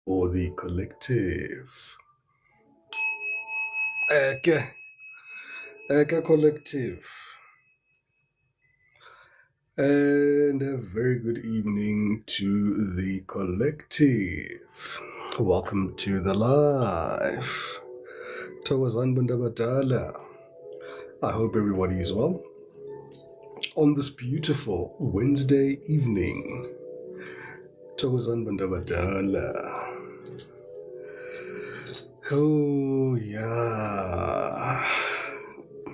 or the collective. Eke Collective. And a very good evening to the collective. Welcome to the live. Thokozani Bundabadala. I hope everybody is well on this beautiful Wednesday evening. Thokozani Bundabadala. Oh, yeah.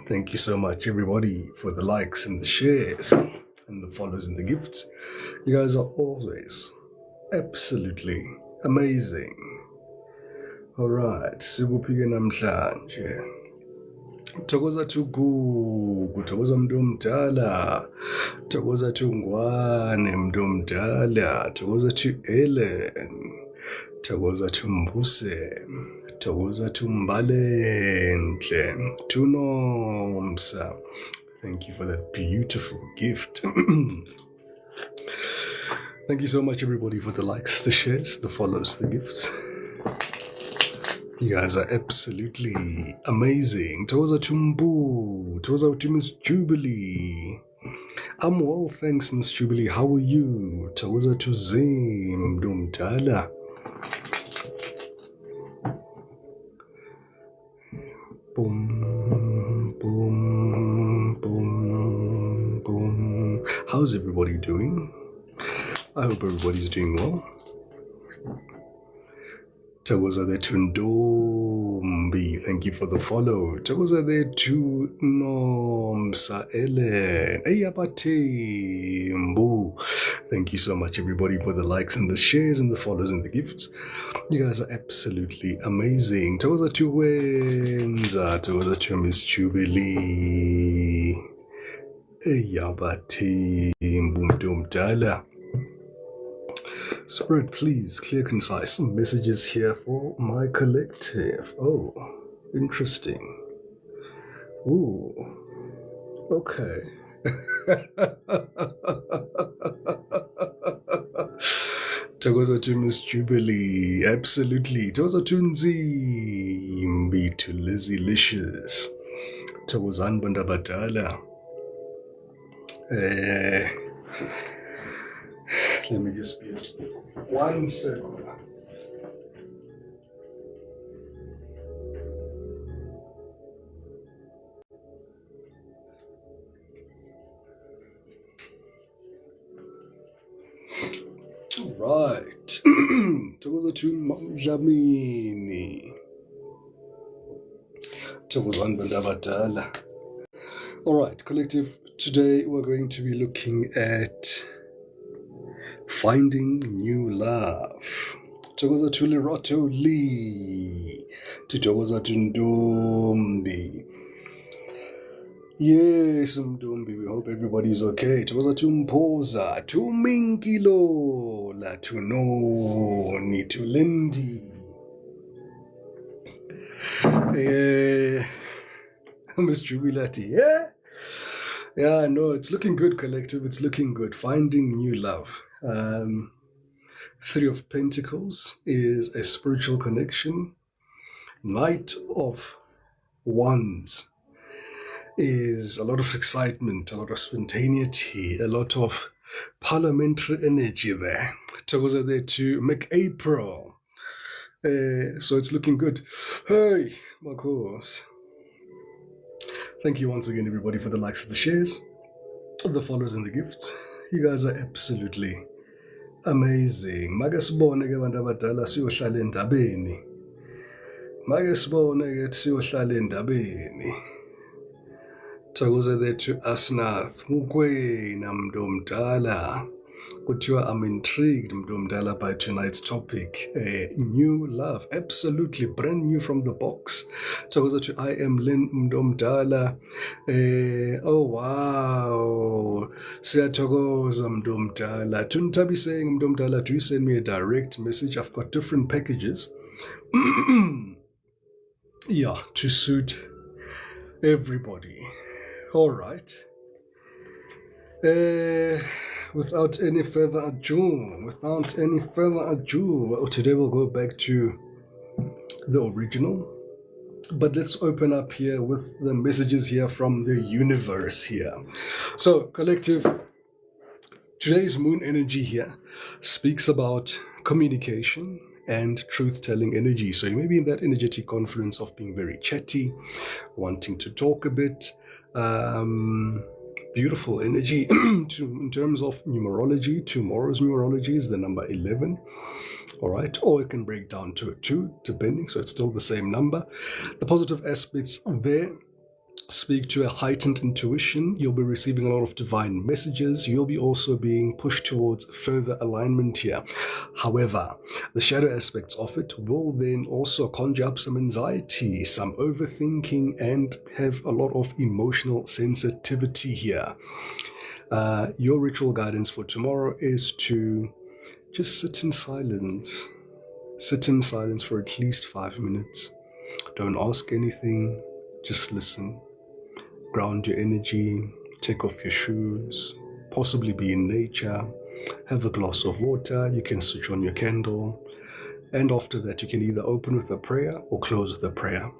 Thank you so much, everybody, for the likes and the shares and the follows and the gifts. You guys are always absolutely amazing. All right, sikuphi namhlanje. Thokoza to Gugu, thokoza mntu omdala, thokoza to Ngwane mntu omdala, thokoza to Ellen, thokoza to Mbuse, thokoza to Mbalenhle, to Nomsa. Thank you for that beautiful gift. Thank you so much, everybody, for the likes, the shares, the follows, the gifts. You guys are absolutely amazing. Toza Tumbu, Toza to Miss Jubilee. I'm well, thanks, Miss Jubilee. How are you? Toza to Zim Dumtala. Boom, boom, boom, boom. How's everybody doing? I hope everybody's doing well. Thokoza there to Ndombi, thank you for the follow. Thokoza there to Nomsa Ellen, Eyabatembu. Thank you so much, everybody, for the likes and the shares and the follows and the gifts. You guys are absolutely amazing. Thokoza to Wenza, Thokoza to Miss Jubilee, Eyabatembu Mdumdala. Spirit, please, clear, concise messages here for my collective. Oh, interesting. Ooh, okay. Thokoza to Miss Jubilee, absolutely. Thokoza to Nzimbi, to Lizzie Licious. Thokozani Bundabadala. Let me just be 1 second. All right. Thokoza to Dlamini. Thokozani Bundabadala. All right, collective. Today we're going to be looking at finding new love. Thokoza to Lerato Lee. Thokoza to Ndombi. Yes, Mdombi, we hope everybody's okay. Thokoza to Mpoza, to Minkilola, to Noni, to Lindy. Miss Jubilati, yeah? Yeah, no, it's looking good, collective. It's looking good. Finding new love. Three of Pentacles is a spiritual connection. Knight of Wands is a lot of excitement, a lot of spontaneity, a lot of parliamentary energy there. Thokoza there to McApril. So it's looking good. Hey, my course. Thank you once again, everybody, for the likes and the shares, the follows and the gifts. You guys are absolutely amazing. Make sibone ke abantu abadala siyohlala endabeni. Make sibone ke siyohlala endabeni. Thokoza there to Asnath. Mukwena mntu omdala. Kuthiwa I'm intrigued mntu omdala by tonight's topic. New love, absolutely brand new from the box. Thokoza to I am Lynn mntu omdala. Oh wow, siyathokoza mntu omdala. Tuntabi saying mntu omdala, do you send me a direct message? I've got different packages. Yeah, to suit everybody. All right. Uh, without any further ado, today we'll go back to the original. But let's open up here with the messages here from the universe here. So, collective, today's moon energy here speaks about communication and truth-telling energy. So you may be in that energetic confluence of being very chatty, wanting to talk a bit. Beautiful energy in terms of numerology. Tomorrow's numerology is the number 11. All right, or it can break down to a 2, depending, so it's still the same number. The positive aspects there speak to a heightened intuition. You'll be receiving a lot of divine messages. You'll be also being pushed towards further alignment here. However, the shadow aspects of it will then also conjure up some anxiety, some overthinking, and have a lot of emotional sensitivity here. Your ritual guidance for tomorrow is to just sit in silence. Sit in silence for at least 5 minutes. Don't ask anything, just listen. Ground your energy, take off your shoes, possibly be in nature, have a glass of water, you can switch on your candle, and after that you can either open with a prayer or close with a prayer.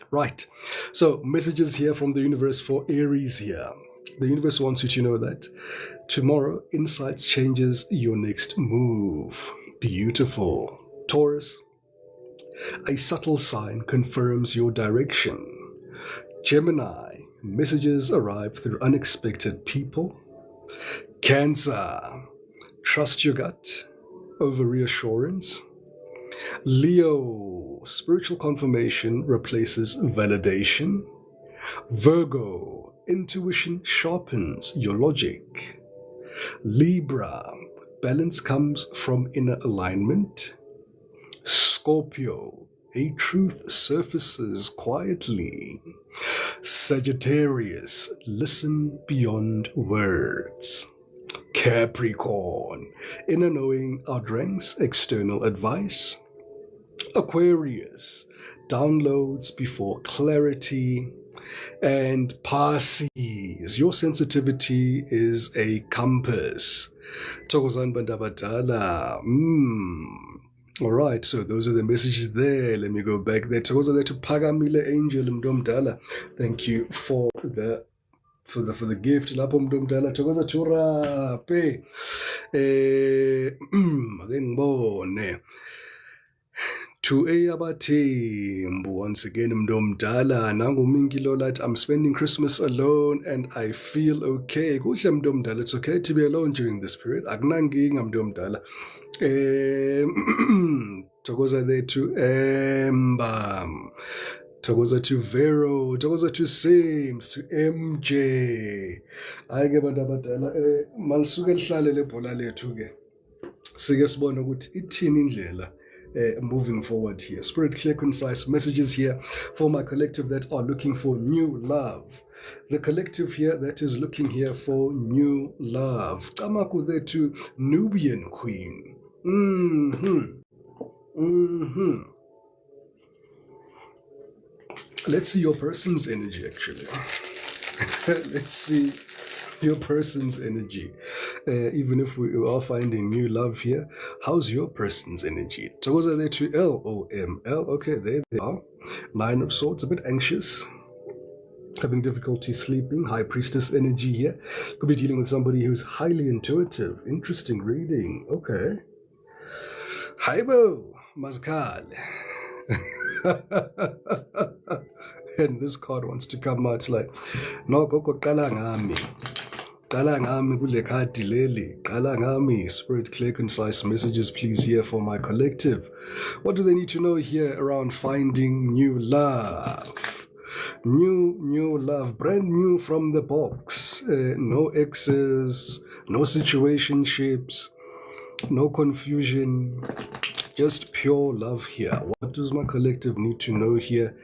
Right, so messages here from the universe for Aries here. The universe wants you to know that tomorrow, insights changes your next move. Beautiful. Taurus, a subtle sign confirms your direction. Gemini, messages arrive through unexpected people. Cancer, trust your gut over reassurance. Leo, spiritual confirmation replaces validation. Virgo, intuition sharpens your logic. Libra, balance comes from inner alignment. Scorpio, a truth surfaces quietly. Sagittarius, listen beyond words. Capricorn, inner knowing outranks external advice. Aquarius, downloads before clarity. And Pisces, your sensitivity is a compass. Thokozani bantu abadala. All right, so those are the messages there. Let me go back there. Thokozani to Phakamile Angel Mntomdala. Thank you for the gift. Lapho Mntomdala. Thokoza to Rape. Ake ngibone. To Ayabathembu, once again, Mntomdala, nangu Minki Lolat, I'm spending Christmas alone and I feel okay. Kuhle Mntomdala, it's okay to be alone during this period. Akunankinga Mntomdala. Thokoza there to Emba. Thokoza to Vero. Thokoza to Sims, to MJ. Ayike bantu abadala, malisuke lihlale lebhola lethu ke. Sike sibone ukuthi ithini indlela moving forward here. Spirit, clear, concise messages here for my collective that are looking for new love. The collective here that is looking here for new love. Tamaku there to Nubian Queen. Let's see your person's energy actually. Let's see your person's energy. Even if we are finding new love here, how's your person's energy? Thokoza there to LOML. Okay, there they are. 9 of Swords, a bit anxious, having difficulty sleeping. High Priestess energy here. Could be dealing with somebody who's highly intuitive. Interesting reading. Okay. Haibo Mazkal. And this card wants to come out. It's like, no, Koko Kala Ngami. Kala Ngami kule khadi leli. Kala Ngami. Spirit, clear, concise messages, please, here for my collective. What do they need to know here around finding new love? New love, brand new from the box. No exes, no situationships, no confusion. Just pure love here. What does my collective need to know here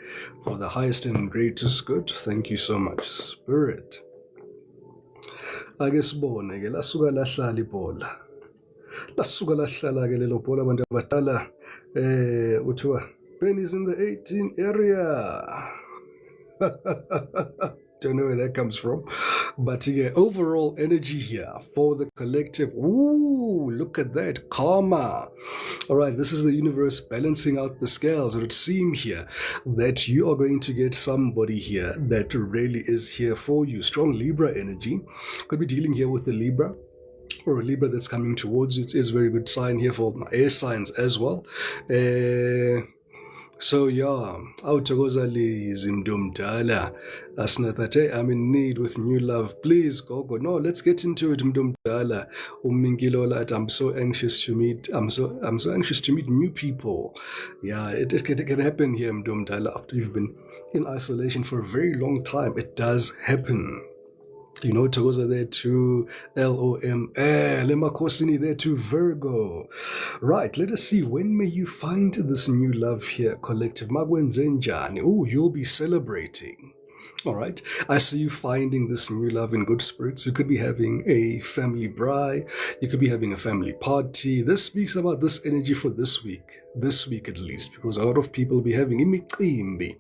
for the highest and greatest good? Thank you so much, Spirit. Ake sibone ke lasuka lahlala ibhola. Lasuka lahlala ke lelo bhola abantu abadala uthiwa Ben is in the 18 area. Don't know where that comes from. But yeah, overall energy here for the collective. Ooh, look at that. Karma. All right, this is the universe balancing out the scales. It would seem here that you are going to get somebody here that really is here for you. Strong Libra energy. Could be dealing here with the Libra or a Libra that's coming towards you. It is a very good sign here for my air signs as well. So yeah, awuthokoza lezi mntu mdala asinathathe I'm in need with new love. Please gogo. No, let's get into it mntu mdala. Uminkilola, I'm so anxious to meet I'm so anxious to meet new people. Yeah, it can happen here mntu mdala after you've been in isolation for a very long time. It does happen. You know, Togoza there to LOM. Lema Kosini there to Virgo. Right, let us see. When may you find this new love here, collective? Magwenzenjani. Oh, you'll be celebrating. All right, I see you finding this new love in good spirits. You could be having a family braai. You could be having a family party. This speaks about this energy for this week at least, because a lot of people will be having imicimbi.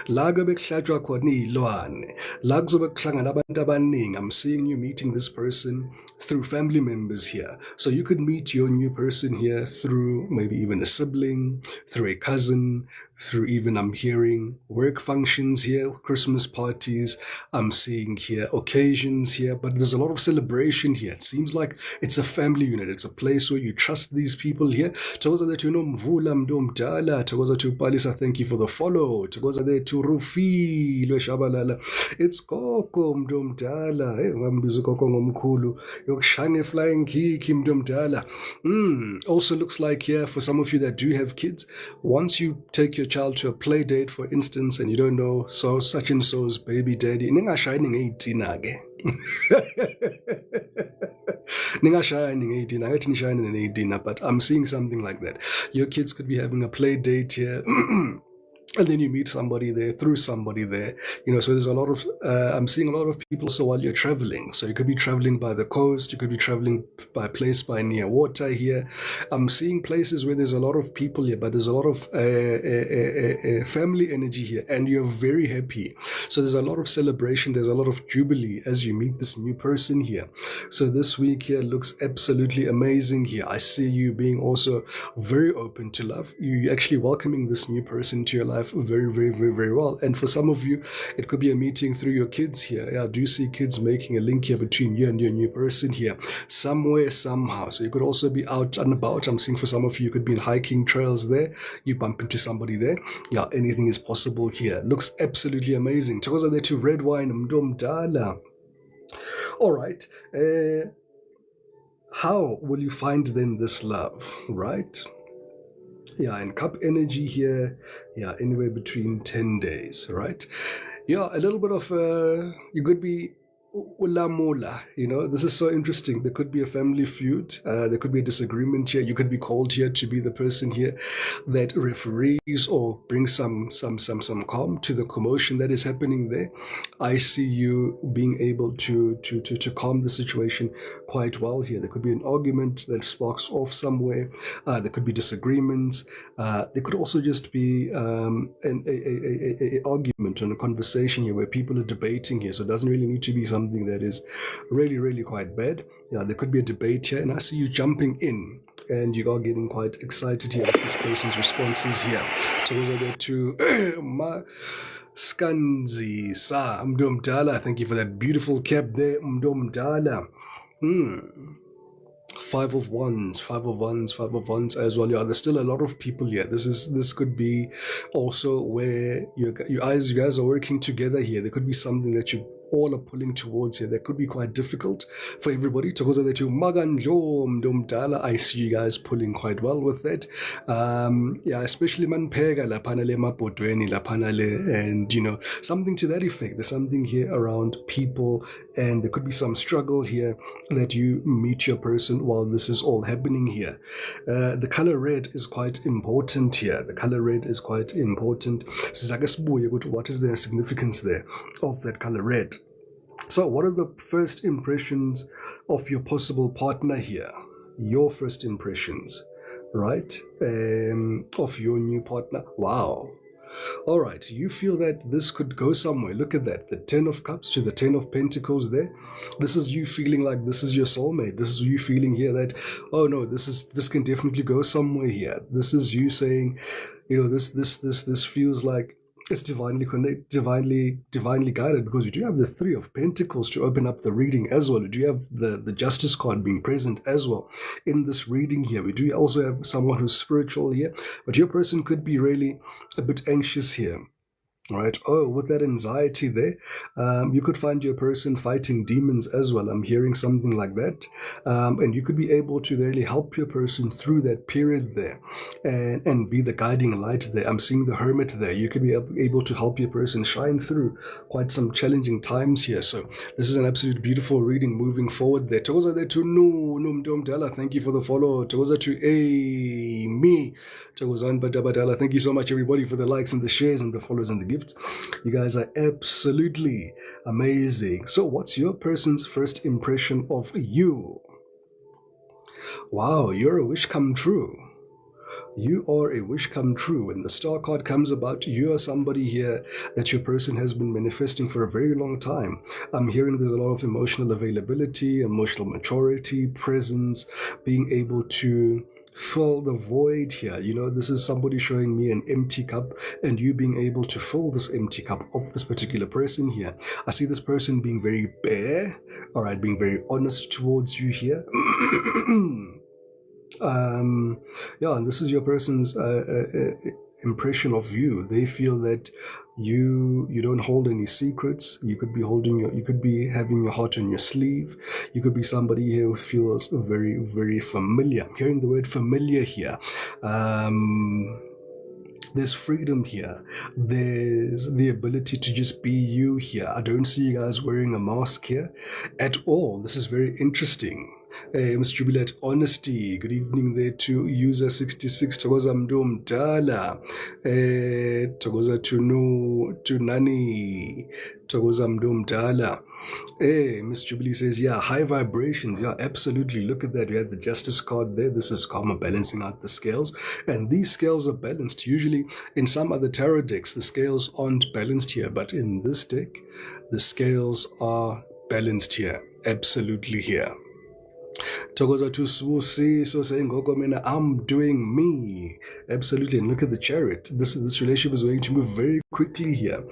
La kuyobe kuhlatshwa khona iy'lwane. La kuzobe kuhlangana abantu abaningi. I'm seeing you meeting this person through family members here. So you could meet your new person here through maybe even a sibling, through a cousin, through even I'm hearing work functions here, Christmas parties, I'm seeing here occasions here, but there's a lot of celebration here. It seems like it's a family unit. It's a place where you trust these people here. Togoza there to Mvula Mdomdala, Togoza to Palisa, thank you for the follow. Togoza there to Rufi Shabalala. It's Koko Mdomdala. Ngambizo Koko Ngomkulu. Yokshane flying kiki Mdomdala. Also looks like here for some of you that do have kids, once you take your child to a play date, for instance, and you don't know so such and so's baby daddy, ninga shining 18 age. Ninga shining 18, I ain't shining 18, but I'm seeing something like that. Your kids could be having a play date here. And then you meet somebody there through somebody there, you know, so there's a lot of, I'm seeing a lot of people also while you're traveling. So you could be traveling by the coast, you could be traveling by near water here. I'm seeing places where there's a lot of people here, but there's a lot of family energy here, and you're very happy. So there's a lot of celebration, there's a lot of jubilee as you meet this new person here. So this week here looks absolutely amazing here. I see you being also very open to love. You're actually welcoming this new person to your life very, very, very, very well. And for some of you, it could be a meeting through your kids here. Yeah, I do see kids making a link here between you and your new person here, somewhere, somehow. So you could also be out and about. I'm seeing for some of you, you could be in hiking trails there. You bump into somebody there. Yeah, anything is possible here. Looks absolutely amazing. Togoza there to red wine, Mdomdala. All right. How will you find then this love, right? Yeah, and cup energy here, yeah, anywhere between 10 days, right? Yeah, a little bit of, you could be ulamula, you know, this is so interesting. There could be a family feud, there could be a disagreement here. You could be called here to be the person here that referees or brings some calm to the commotion that is happening there. I see you being able to calm the situation quite well here. There could be an argument that sparks off somewhere. There could be disagreements. There could also just be an argument and a conversation here where people are debating here. So it doesn't really need to be something that is really, really quite bad. Yeah, there could be a debate here, and I see you jumping in, and you are getting quite excited here with this person's responses here. So those are the two. Skanzi Sa Mdomdala, thank you for that beautiful cap there, Mdomdala. Five of wands as well. Yeah, there's still a lot of people here. This could be also where you guys are working together here. There could be something that you all are pulling towards here that could be quite difficult for everybody. Togoza there to Magandlo Mdomdala. I see you guys pulling quite well with that. Yeah, especially Manpega Lapanale Mapotweni Lapanale, and you know, something to that effect. There's something here around people, and there could be some struggle here that you meet your person while this is all happening here. The color red is quite important here. The color red is quite important. What is the significance there of that color red? So what are the first impressions of your possible partner here? Your first impressions, right? Of your new partner. Wow. All right, you feel that this could go somewhere. Look at that, the 10 of Cups to the 10 of Pentacles there. This is you feeling like this is your soulmate. This is you feeling here that, oh no, this can definitely go somewhere here. This is you saying, this feels like it's divinely guided, because you do have the 3 of Pentacles to open up the reading as well. We do have the Justice card being present as well in this reading here. We do also have someone who's spiritual here, but your person could be really a bit anxious here. Right. Oh, with that anxiety there, you could find your person fighting demons as well. I'm hearing something like that. And you could be able to really help your person through that period there and be the guiding light there. I'm seeing the Hermit there. You could be able to help your person shine through quite some challenging times here. So this is an absolute beautiful reading moving forward there. Toza there to Numdomdala. Thank you for the follow. Toza to me. Tozan Badabadala. Thank you so much, everybody, for the likes and the shares and the follows and the gifts. You guys are absolutely amazing. So what's your person's first impression of you? Wow, you're a wish come true. You are a wish come true. When the Star card comes about, you are somebody here that your person has been manifesting for a very long time. I'm hearing there's a lot of emotional availability, emotional maturity, presence, being able to fill the void here. This is somebody showing me an empty cup, and you being able to fill this empty cup of this particular person here. I see this person being very bare, all right, being very honest towards you here. And this is your person's impression of you. They feel that you don't hold any secrets. You could be having your heart on your sleeve. You could be somebody here who feels very, very familiar. I'm hearing the word familiar here. There's freedom here. There's the ability to just be you here. I don't see you guys wearing a mask here at all. This is very interesting. Mr. Jubilat Honesty, good evening there to user 66. Togoza Mdomdala, Togoza to Nani, Togoza Mdomdala. Miss Jubilee says, yeah, high vibrations. Yeah, absolutely. Look at that. We have the Justice card there. This is karma balancing out the scales. And these scales are balanced. Usually in some other tarot decks, the scales aren't balanced here. But in this deck, the scales are balanced here. Absolutely here. Togoza to Susi, so saying, I'm doing me. Absolutely. And look at the Chariot. This relationship is going to move very quickly here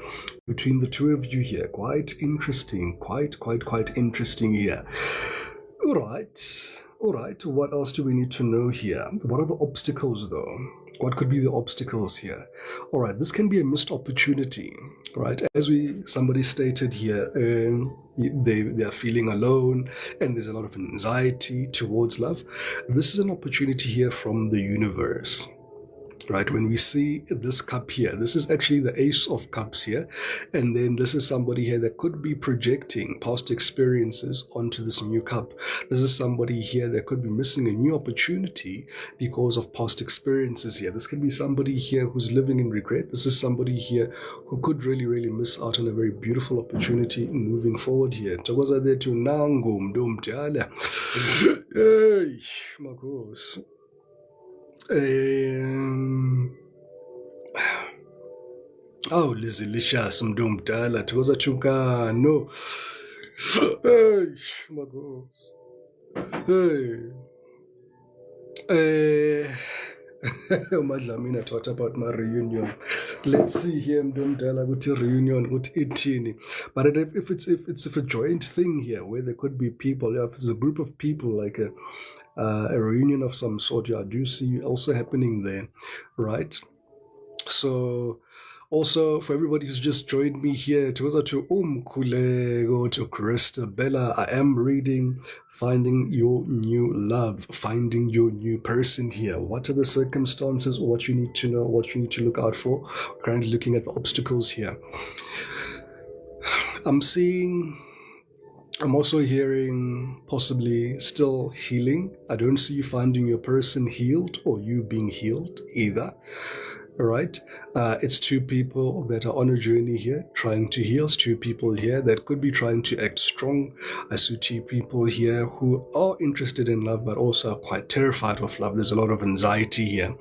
between the two of you here. Quite interesting. Quite interesting here. All right. What else do we need to know here? What are the obstacles, though? What could be the obstacles here? All right, this can be a missed opportunity, right? As somebody stated here, they are feeling alone, and there's a lot of anxiety towards love. This is an opportunity here from the universe. Right, when we see this cup here, this is actually the Ace of Cups here, and then this is somebody here that could be projecting past experiences onto this new cup. This is somebody here that could be missing a new opportunity because of past experiences here. This could be somebody here who's living in regret. This is somebody here who could really miss out on a very beautiful opportunity moving forward here. Togoza there to Nangu Mdomdala. Hey, Marcos. Lizilicious Mdomdala Togoza Chukano. Hey, Marcos. Hey. Madlamina talked about my reunion. Let's see here, Mdomdala, with reunion, with itini. But if it's a joint thing here, where there could be people, if it's a group of people, like a reunion of some sort, I do see also happening there, right? So, also for everybody who's just joined me here, to Kulego, to Krista Bella, I am reading Finding Your New Love, Finding Your New Person here. What are the circumstances, or what you need to know, what you need to look out for? We're currently looking at the obstacles here. I'm also hearing possibly still healing. I don't see you finding your person healed or you being healed either. All right. It's two people that are on a journey here, trying to heal. It's two people here that could be trying to act strong. I see two people here who are interested in love, but also are quite terrified of love. There's a lot of anxiety here.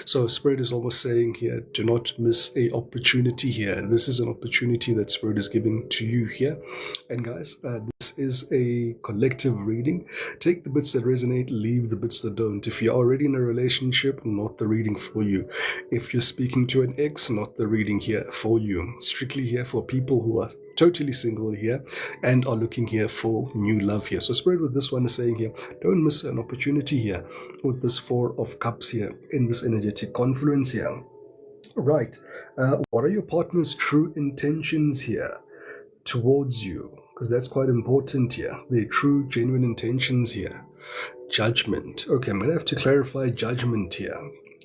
So Spirit is almost saying here, do not miss a opportunity here. This is an opportunity that Spirit is giving to you here. And guys, this is a collective reading. Take the bits that resonate, leave the bits that don't. If you're already in a relationship, not the reading for you. If you're speaking to an ex, not the reading here for you. Strictly here for people who are totally single here and are looking here for new love here. So Spirit with this one is saying here, don't miss an opportunity here with this Four of Cups here in this energetic confluence here. Right. What are your partner's true intentions here towards you? Because that's quite important here. Their true, genuine intentions here. Judgment. Okay, I'm going to have to clarify judgment here.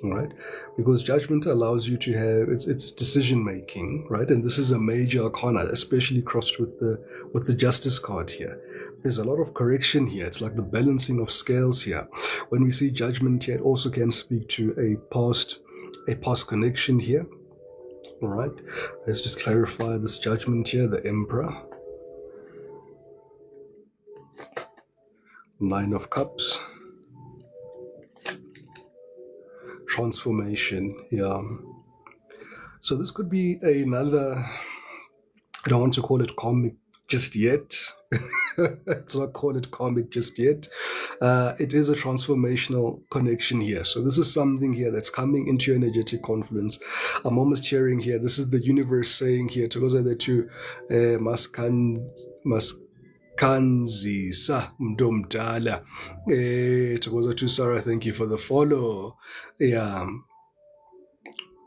Right, because judgment allows you to have it's decision making, right? And this is a major arcana, especially crossed with the Justice card here. There's a lot of correction here. It's like the balancing of scales here. When we see judgment here, it also can speak to a past connection here. All right, let's just clarify this judgment here. The Emperor, Nine of Cups. Transformation, yeah. So this could be another, I don't want to call it karmic just yet. Let's not call it karmic just yet. It is a transformational connection here. So this is something here that's coming into your energetic confluence. I'm almost hearing here, this is the universe saying here, together the two, Kanzisa Mdomdala. Tokoza to Sarah, thank you for the follow. Yeah.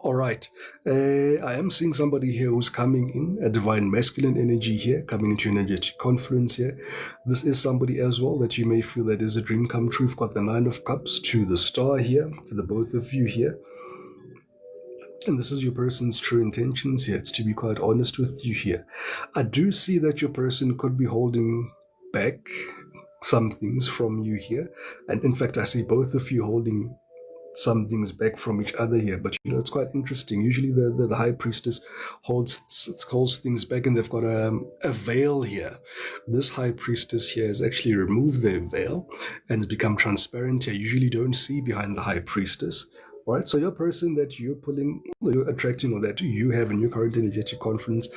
All right. I am seeing somebody here who's coming in, a divine masculine energy here, coming into energetic confluence here. This is somebody as well that you may feel that is a dream come true. We've got the Nine of Cups to the Star here, for the both of you here. And this is your person's true intentions here. It's to be quite honest with you here. I do see that your person could be holding back some things from you here. And in fact, I see both of you holding some things back from each other here. But you know, it's quite interesting. Usually the High Priestess holds things back, and they've got a veil here. This High Priestess here has actually removed their veil and has become transparent here. You usually don't see behind the High Priestess. All right, so your person that you're attracting, or that you have in your current energetic confluence,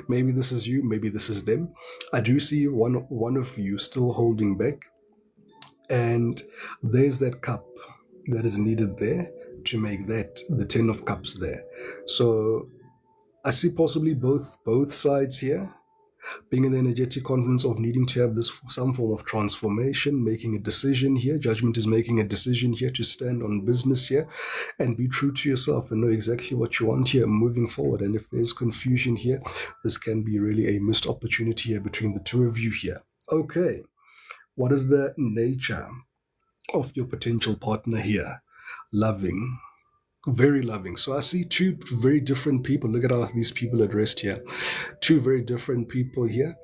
maybe this is you, maybe this is them. I do see one of you still holding back, and there's that cup that is needed there to make that the 10 of Cups there. So I see possibly both sides here being in the energetic confluence of needing to have this some form of transformation, making a decision here. Judgment is making a decision here to stand on business here and be true to yourself and know exactly what you want here moving forward. And if there's confusion here, this can be really a missed opportunity here between the two of you here. Okay, what is the nature of your potential partner here? Loving. Very loving. So I see two very different people. Look at how these people addressed here. Two very different people here.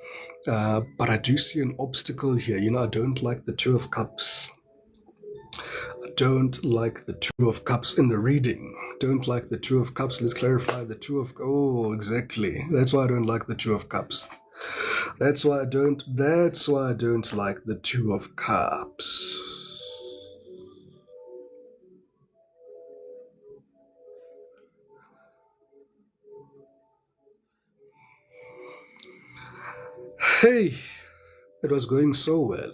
But I do see an obstacle here. You know, I don't like the Two of Cups. I don't like the Two of Cups in the reading. Don't like the Two of Cups. Let's clarify the Two of... Oh, exactly. That's why I don't like the Two of Cups. That's why I don't like the Two of Cups. Hey, it was going so well.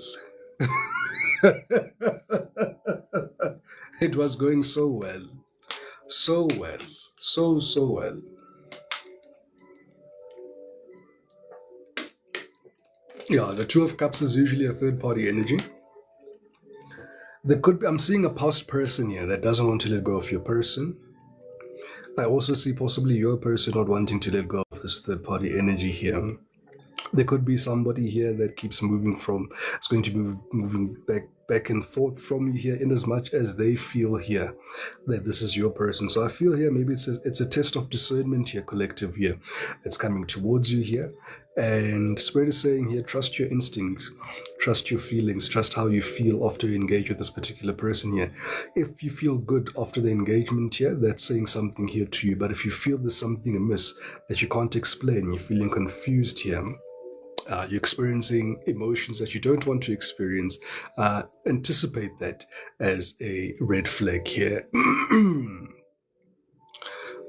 It was going so well. So well. So well. Yeah, the Two of Cups is usually a third-party energy. There could be, I'm seeing a past person here that doesn't want to let go of your person. I also see possibly your person not wanting to let go of this third-party energy here. There could be somebody here that keeps moving from, it's going to be moving back back and forth from you here in as much as they feel here that this is your person. So I feel here maybe it's a test of discernment here, collective here. It's coming towards you here. And Spirit is saying here, trust your instincts, trust your feelings, trust how you feel after you engage with this particular person here. If you feel good after the engagement here, that's saying something here to you. But if you feel there's something amiss that you can't explain, you're feeling confused here, you're experiencing emotions that you don't want to experience, anticipate that as a red flag here.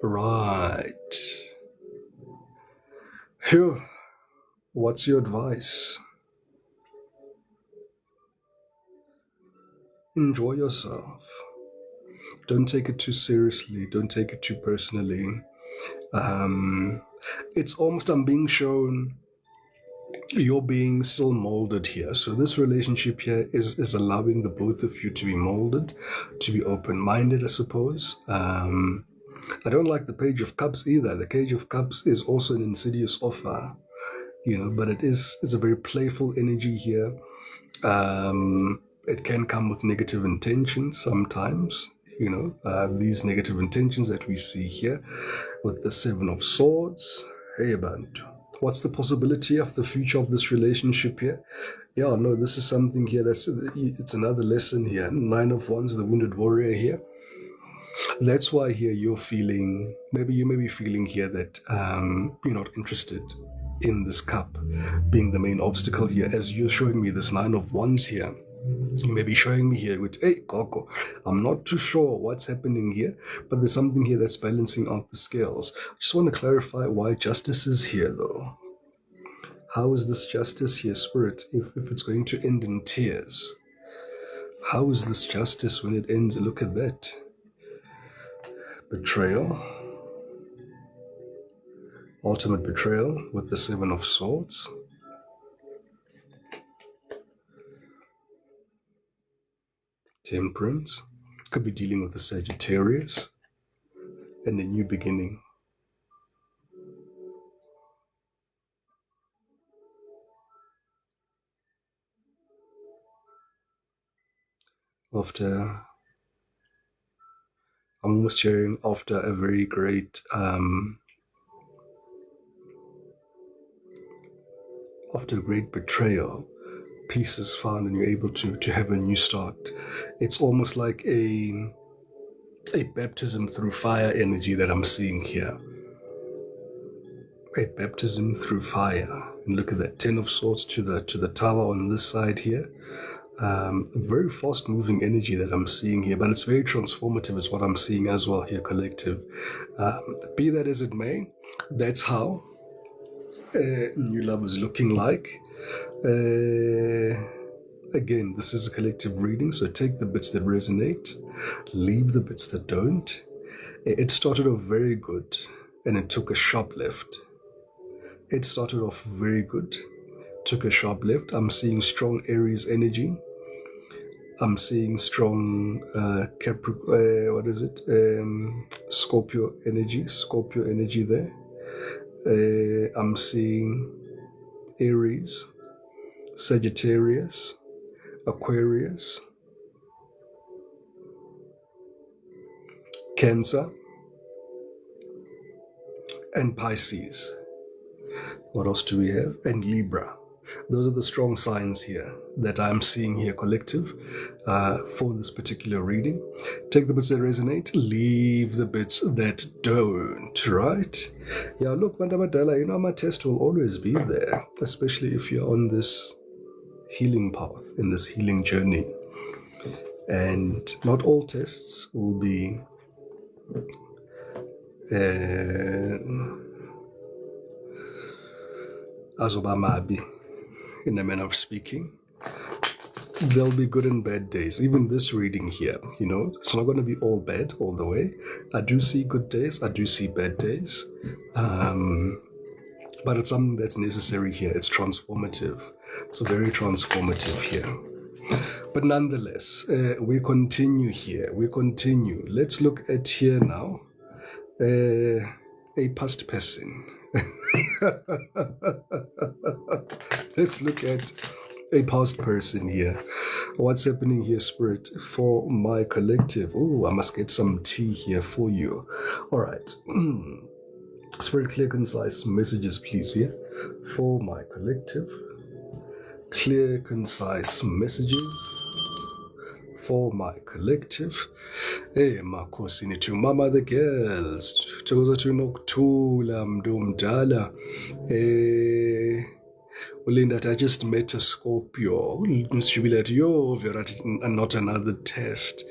Right. Phew. What's your advice? Enjoy yourself. Don't take it too seriously. Don't take it too personally. It's almost I'm being shown you're being still molded here. So this relationship here is allowing the both of you to be molded, to be open-minded, I suppose. I don't like the Page of Cups either. The Page of Cups is also an insidious offer, but it's a very playful energy here. It can come with negative intentions sometimes, these negative intentions that we see here with the Seven of Swords. Hey, Bantu. What's the possibility of the future of this relationship here? Yeah, no, this is something here it's another lesson here. Nine of Wands, the Wounded Warrior here. That's why here you may be feeling here that you're not interested in this cup being the main obstacle here. As you're showing me this Nine of Wands here, you may be showing me here with, hey, Coco, I'm not too sure what's happening here, but there's something here that's balancing out the scales. I just want to clarify why justice is here, though. How is this justice here, Spirit, if it's going to end in tears? How is this justice when it ends? Look at that. Betrayal. Ultimate betrayal with the Seven of Swords. Temperance. Could be dealing with the Sagittarius. And a new beginning. I'm almost hearing after a very great after a great betrayal, peace is found and you're able to have a new start. It's almost like a baptism through fire energy that I'm seeing here. A baptism through fire. And look at that, 10 of Swords to the Tower on this side here. Very fast moving energy that I'm seeing here, but it's very transformative is what I'm seeing as well here, collective. Be that as it may, that's how new love is looking like. Again, this is a collective reading, so take the bits that resonate, leave the bits that don't. It started off very good and it took a sharp left. It started off very good, took a sharp left. I'm seeing strong Aries energy. I'm seeing strong Scorpio energy there. I'm seeing Aries, Sagittarius, Aquarius, Cancer, and Pisces. What else do we have? And Libra. Those are the strong signs here that I'm seeing here, collective, for this particular reading. Take the bits that resonate, leave the bits that don't, right? Yeah, look, Mandabadala, my test will always be there, especially if you're on this healing path, in this healing journey. And not all tests will be Azobamabi, in a manner of speaking. There'll be good and bad days. Even this reading here, it's not going to be all bad all the way. I do see good days. I do see bad days. But it's something that's necessary here. It's transformative. It's very transformative here. But nonetheless, we continue here. Let's look at here now. A past person. Let's look at a past person here. What's happening here, Spirit, for my collective? Oh, I must get some tea here for you. All right. Spirit, clear, concise messages, please, here for my collective. Clear, concise messages for my collective. Hey, makhosini to mama the girls. Thokoza to Nokuthula mntu mdala. Ulinda, I just met a Scorpio. Jubilate, yo, Verat, and not another test.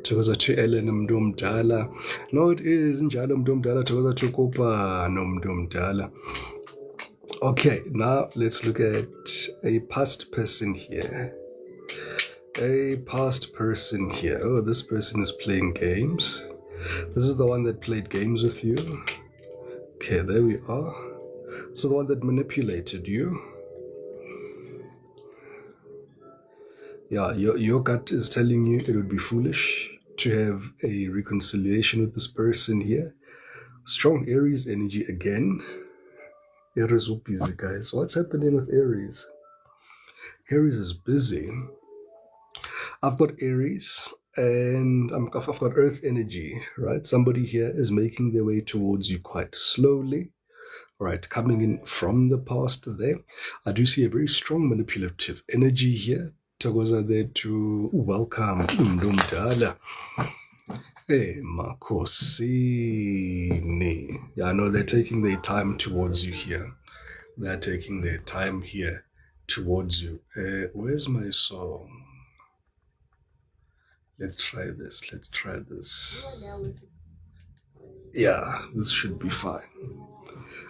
Thokoza to Ellen mntu mdala. No, it is njalo mntu mdala. Thokoza to Kopa no mntu mdala. Okay, now let's look at a past person here. A past person here. Oh, this person is playing games. This is the one that played games with you. Okay, there we are. This is the one that manipulated you. Yeah, your gut is telling you it would be foolish to have a reconciliation with this person here. Strong Aries energy again. Aries is busy, guys. What's happening with Aries? Aries is busy. I've got Aries and I've got Earth energy, right? Somebody here is making their way towards you quite slowly, right? Coming in from the past there. I do see a very strong manipulative energy here. Thokoza there to welcome Mdumdala. Hey, Makosini. Yeah, I know they're taking their time towards you here. They're taking their time here towards you. Where's my song? Let's try this. Yeah, this should be fine.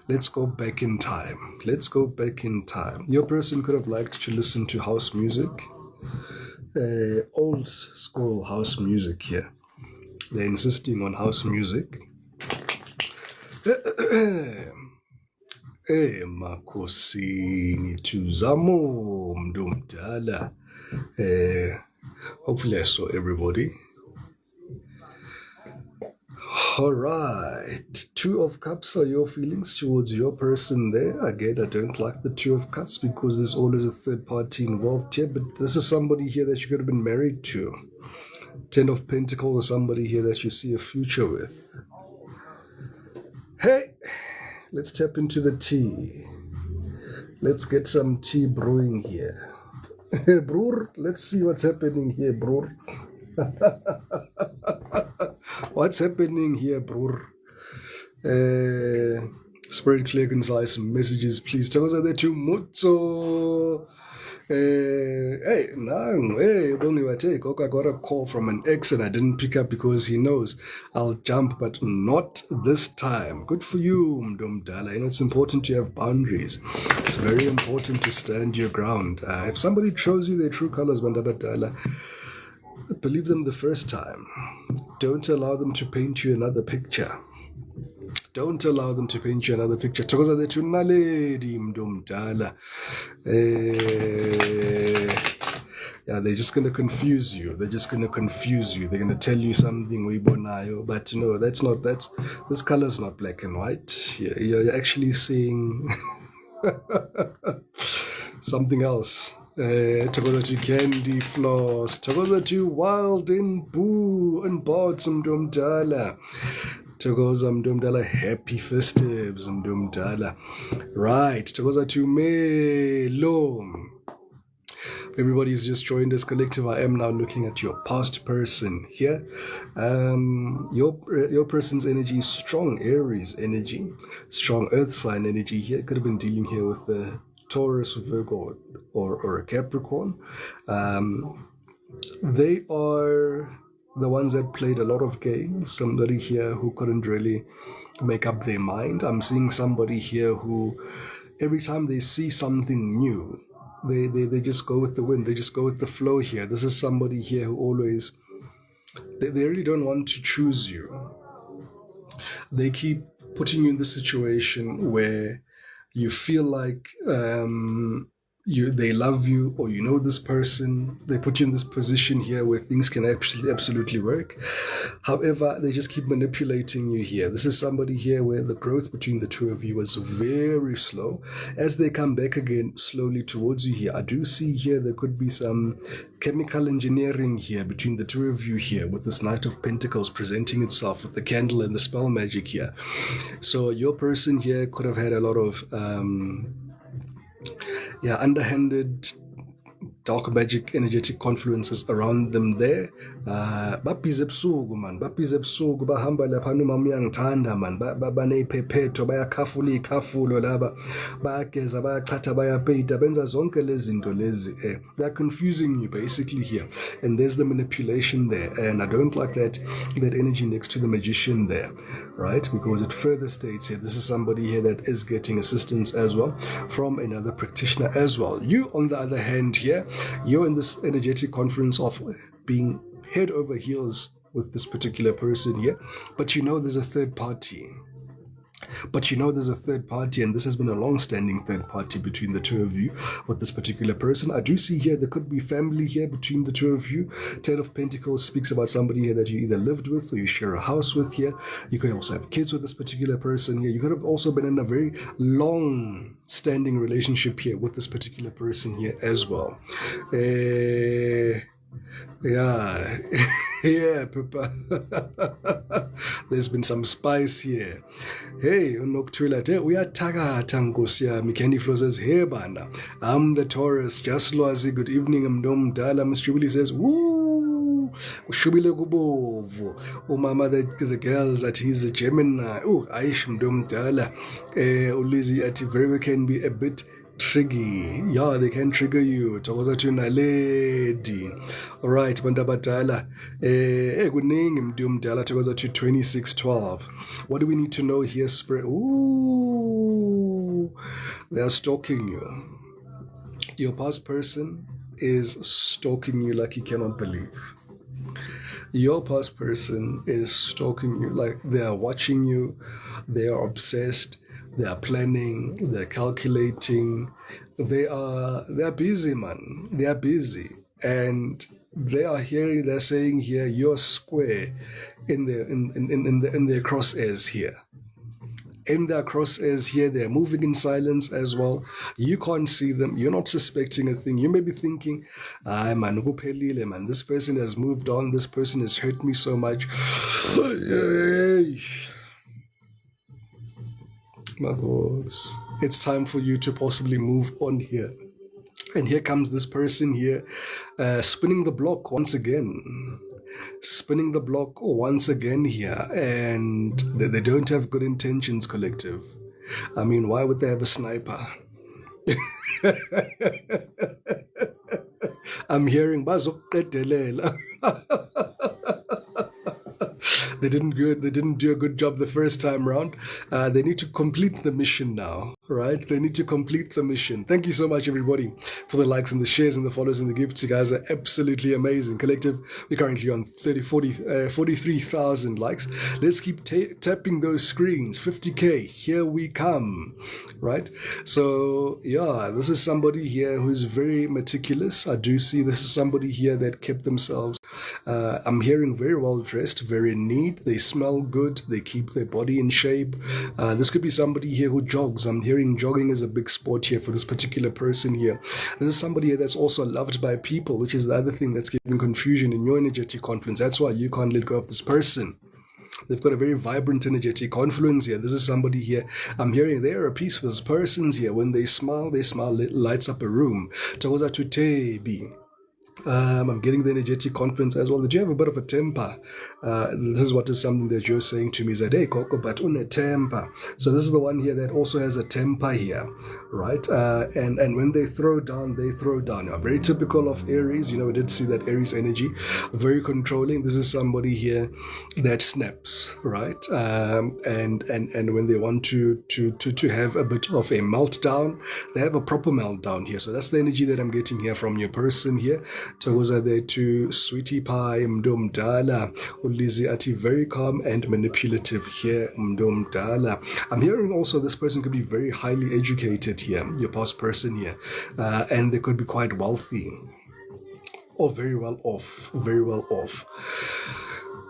Let's go back in time. Your person could have liked to listen to house music. Old school house music here. They're insisting on house music. Makosini tuzamo mdumdala. Hopefully I saw everybody. All right. Two of Cups are your feelings towards your person there. Again, I don't like the Two of Cups because there's always a third party involved here, but this is somebody here that you could have been married to. Ten of Pentacles is somebody here that you see a future with. Hey, let's tap into the tea. Let's get some tea brewing here. Broer, let's see what's happening here, Broer. What's happening here, Broer? Spirit, clear, concise messages, please. Tell us that to Mutso. Hey, only I take. Okay, I got a call from an ex and I didn't pick up because he knows I'll jump, but not this time. Good for you, Mdumdala. You know, it's important to have boundaries. It's very important to stand your ground. If somebody shows you their true colors, Mandabadala, believe them the first time. Don't allow them to paint you another picture. Thokoza the naledi mdumdala. Yeah, they're just going to confuse you. They're going to tell you something weibonayo, but no, this color's not black and white. You're actually seeing something else. Thokoza to Candy Floss. Thokoza to Wild and Boo and Bots mdumdala. Thokoza mdumdala, happy festives mdumdala. Right, Thokoza to Melo. Everybody's just joined us collective. I am now looking at your past person here. Your person's energy is strong Aries energy, strong earth sign energy here. Could have been dealing here with the Taurus, Virgo, or a Capricorn. They are the ones that played a lot of games. Somebody here who couldn't really make up their mind. I'm seeing somebody here who, every time they see something new, they just go with the wind. They just go with the flow here. This is somebody here who always, they really don't want to choose you. They keep putting you in the situation where you feel like they love you, or you know this person, they put you in this position here where things can absolutely work. However, they just keep manipulating you here. This is somebody here where the growth between the two of you was very slow. As they come back again slowly towards you here, I do see here there could be some chemical engineering here between the two of you here, with this Knight of Pentacles presenting itself with the candle and the spell magic here. So your person here could have had a lot of underhanded dark magic energetic confluences around them there. Babhize ebusuku man, babhize ebusuku, bahamba lapha umama uyangithanda man, baney'phephetho, bayakhafula iy'khafulo laba, bayageza, bayachatha, bayapeyita, benza zonke lezi zinto lezi. They're confusing you basically here, and there's the manipulation there, and I don't like that energy next to the magician there, right? Because it further states here, this is somebody here that is getting assistance as well from another practitioner as well. You, on the other hand here, you're in this energetic confluence of being head over heels with this particular person here, but you know there's a third party. And this has been a long-standing third party between the two of you with this particular person. I do see here there could be family here between the two of you. Ten of Pentacles speaks about somebody here that you either lived with or you share a house with here. You could also have kids with this particular person here. You could have also been in a very long-standing relationship here with this particular person here as well. Yeah, Papa. There's been some spice here. Hey, uNokuthulela, uyathakatha nkosi yami. Candy Flow says, hey bana, I'm the Taurus. Just Lwazi, good evening, mntu omdala. Miss Jubilee says, woo, ushubile kubovu. Umama, the girls, that he's a Gemini. Aish, mntu omdala. Ulizzy, at very well can be a bit tricky. Yeah, they can trigger you. Thokoza thina lady. Alright, bantu abadala. Kuningi mntu omdala, thokoza to 2612. What do we need to know here, Spirit? Ooh, they are stalking you. Your past person is stalking you like you cannot believe. Your past person is stalking you like they are watching you. They are obsessed. They are planning, they're calculating, they're busy, man. They are busy. And they're saying here, you're square in their crosshairs here. In their crosshairs here, they're moving in silence as well. You can't see them. You're not suspecting a thing. You may be thinking, man, this person has moved on. This person has hurt me so much. My boss, it's time for you to possibly move on here. And here comes this person here, spinning the block once again. Spinning the block once again here. And they don't have good intentions, collective. I mean, why would they have a sniper? I'm hearing bazoqedelela. They didn't do a good job the first time around. They need to complete the mission now, right? They need to complete the mission. Thank you so much, everybody, for the likes and the shares and the follows and the gifts. You guys are absolutely amazing. Collective, we're currently on 43,000 likes. Let's keep tapping those screens. 50K, here we come, right? So, yeah, this is somebody here who's very meticulous. I do see this is somebody here that kept themselves, I'm hearing, very well dressed, very neat. They smell good. They keep their body in shape. This could be somebody here who jogs. I'm hearing jogging is a big sport here for this particular person here. This is somebody here that's also loved by people, which is the other thing that's giving confusion in your energetic confluence. That's why you can't let go of this person. They've got a very vibrant energetic confluence here. This is somebody here, I'm hearing they are a peace with persons here. When they smile lights up a room. Thokoza to Tebi. I'm getting the energetic confidence as well. Did you have a bit of a temper? This is what is something that you're saying to me is that, hey, Coco, but on a temper. So this is the one here that also has a temper here, right? And when they throw down, they throw down. Very typical of Aries. You know, we did see that Aries energy, very controlling. This is somebody here that snaps, right? And when they want to have a bit of a meltdown, they have a proper meltdown here. So that's the energy that I'm getting here from your person here. Togoza there to Sweetie Pie Mdomdala. Ulizi Ati, very calm and manipulative here, Mdomdala. I'm hearing also this person could be very highly educated here, your past person here, and they could be quite wealthy or very well off, very well off.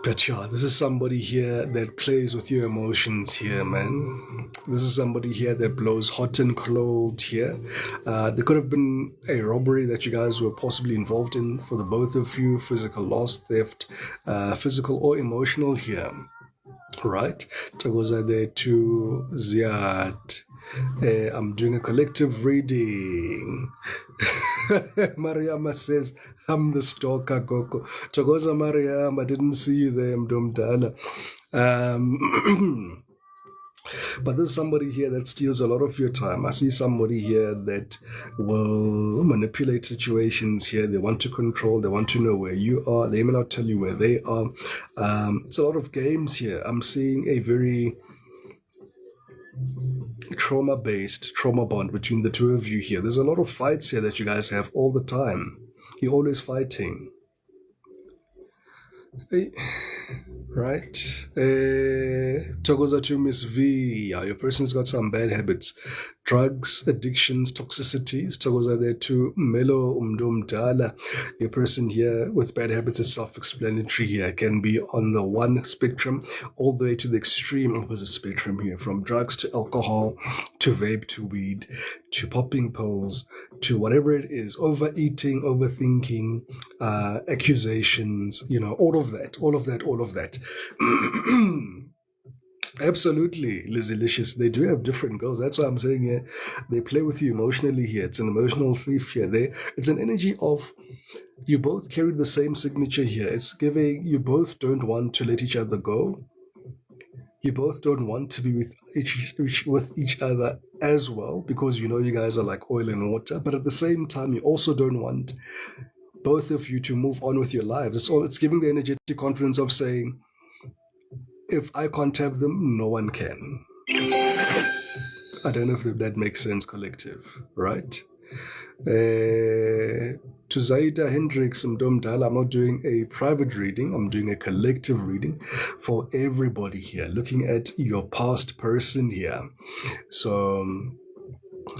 But yeah, this is somebody here that plays with your emotions here, man. This is somebody here that blows hot and cold here. There could have been a robbery that you guys were possibly involved in for the both of you, physical loss, theft, physical or emotional here. Right? Tagoza there to Ziad. I'm doing a collective reading. Mariama says, I'm the stalker, Gogo. Togoza Mariam, I didn't see you there, Mdomdala. But there's somebody here that steals a lot of your time. I see somebody here that will manipulate situations here. They want to control. They want to know where you are. They may not tell you where they are. It's a lot of games here. I'm seeing a very trauma-based trauma bond between the two of you here. There's a lot of fights here that you guys have all the time. You're always fighting. Hey. Right? Togoza to Miss V. Yeah, your person's got some bad habits. Drugs, addictions, toxicities. Togoza there to Melo Umdumdala. Your person here with bad habits is self-explanatory here. Can be on the one spectrum all the way to the extreme opposite spectrum here. From drugs to alcohol, to vape, to weed, to popping pills, to whatever it is. Overeating, overthinking, accusations, all of that. Absolutely, Lizzy-licious. They do have different goals. That's why I'm saying here, they play with you emotionally here. It's an emotional thief here. It's an energy of you both carry the same signature here. It's giving you both don't want to let each other go. You both don't want to be with each other as well because you guys are like oil and water. But at the same time, you also don't want both of you to move on with your lives. It's giving the energetic confidence of saying, if I can't have them, no one can. I don't know if that makes sense, collective, right? To Zaida Hendricks Mdomdala, I'm not doing a private reading, I'm doing a collective reading for everybody here, looking at your past person here. So,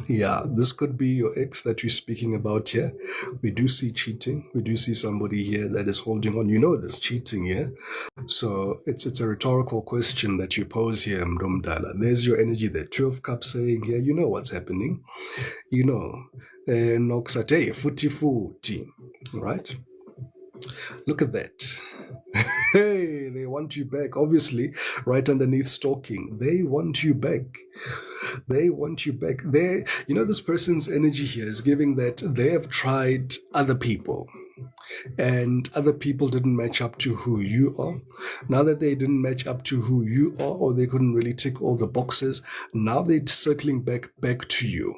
yeah, this could be your ex that you're speaking about here. We do see cheating. We do see somebody here that is holding on. There's cheating here. So it's a rhetorical question that you pose here, Mdomdala. There's your energy there. 2 of Cups saying here, you know what's happening. Noxate, futi, right? Look at that. Hey, they want you back. Obviously, right underneath stalking, they want you back. They want you back. This person's energy here is giving that they have tried other people and other people didn't match up to who you are. Now that they didn't match up to who you are, or they couldn't really tick all the boxes, now they're circling back to you.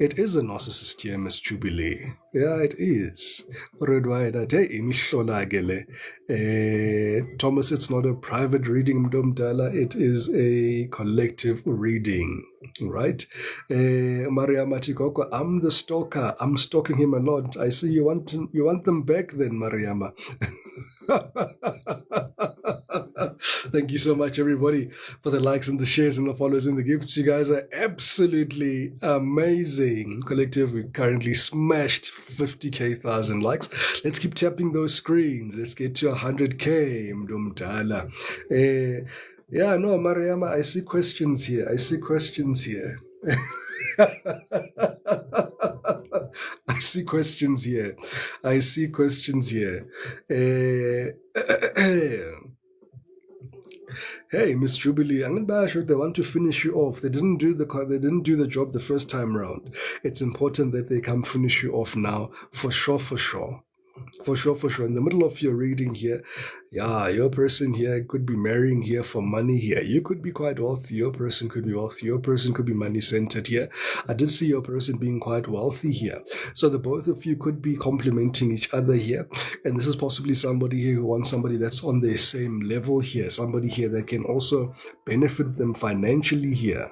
It is a narcissist here, Miss Jubilee. Yeah, it is. Thomas, it's not a private reading, Mdomdala. It is a collective reading, right? Maria Matikoko, I'm the stalker. I'm stalking him a lot. I see you want them back then, Mariama. Thank you so much, everybody, for the likes and the shares and the follows and the gifts. You guys are absolutely amazing. Collective, we currently smashed 50,000 likes. Let's keep tapping those screens. Let's get to 100K, Mdumdala. Yeah, no, Mariama, I see questions here. I see questions here. Hey, Miss Jubilee, I'm not sure they want to finish you off. They didn't do the job the first time round. It's important that they come finish you off now, for sure. In the middle of your reading here, yeah, your person here could be marrying here for money here. You could be quite wealthy. Your person could be wealthy. Your person could be money-centered here. I did see your person being quite wealthy here. So the both of you could be complementing each other here. And this is possibly somebody here who wants somebody that's on their same level here. Somebody here that can also benefit them financially here.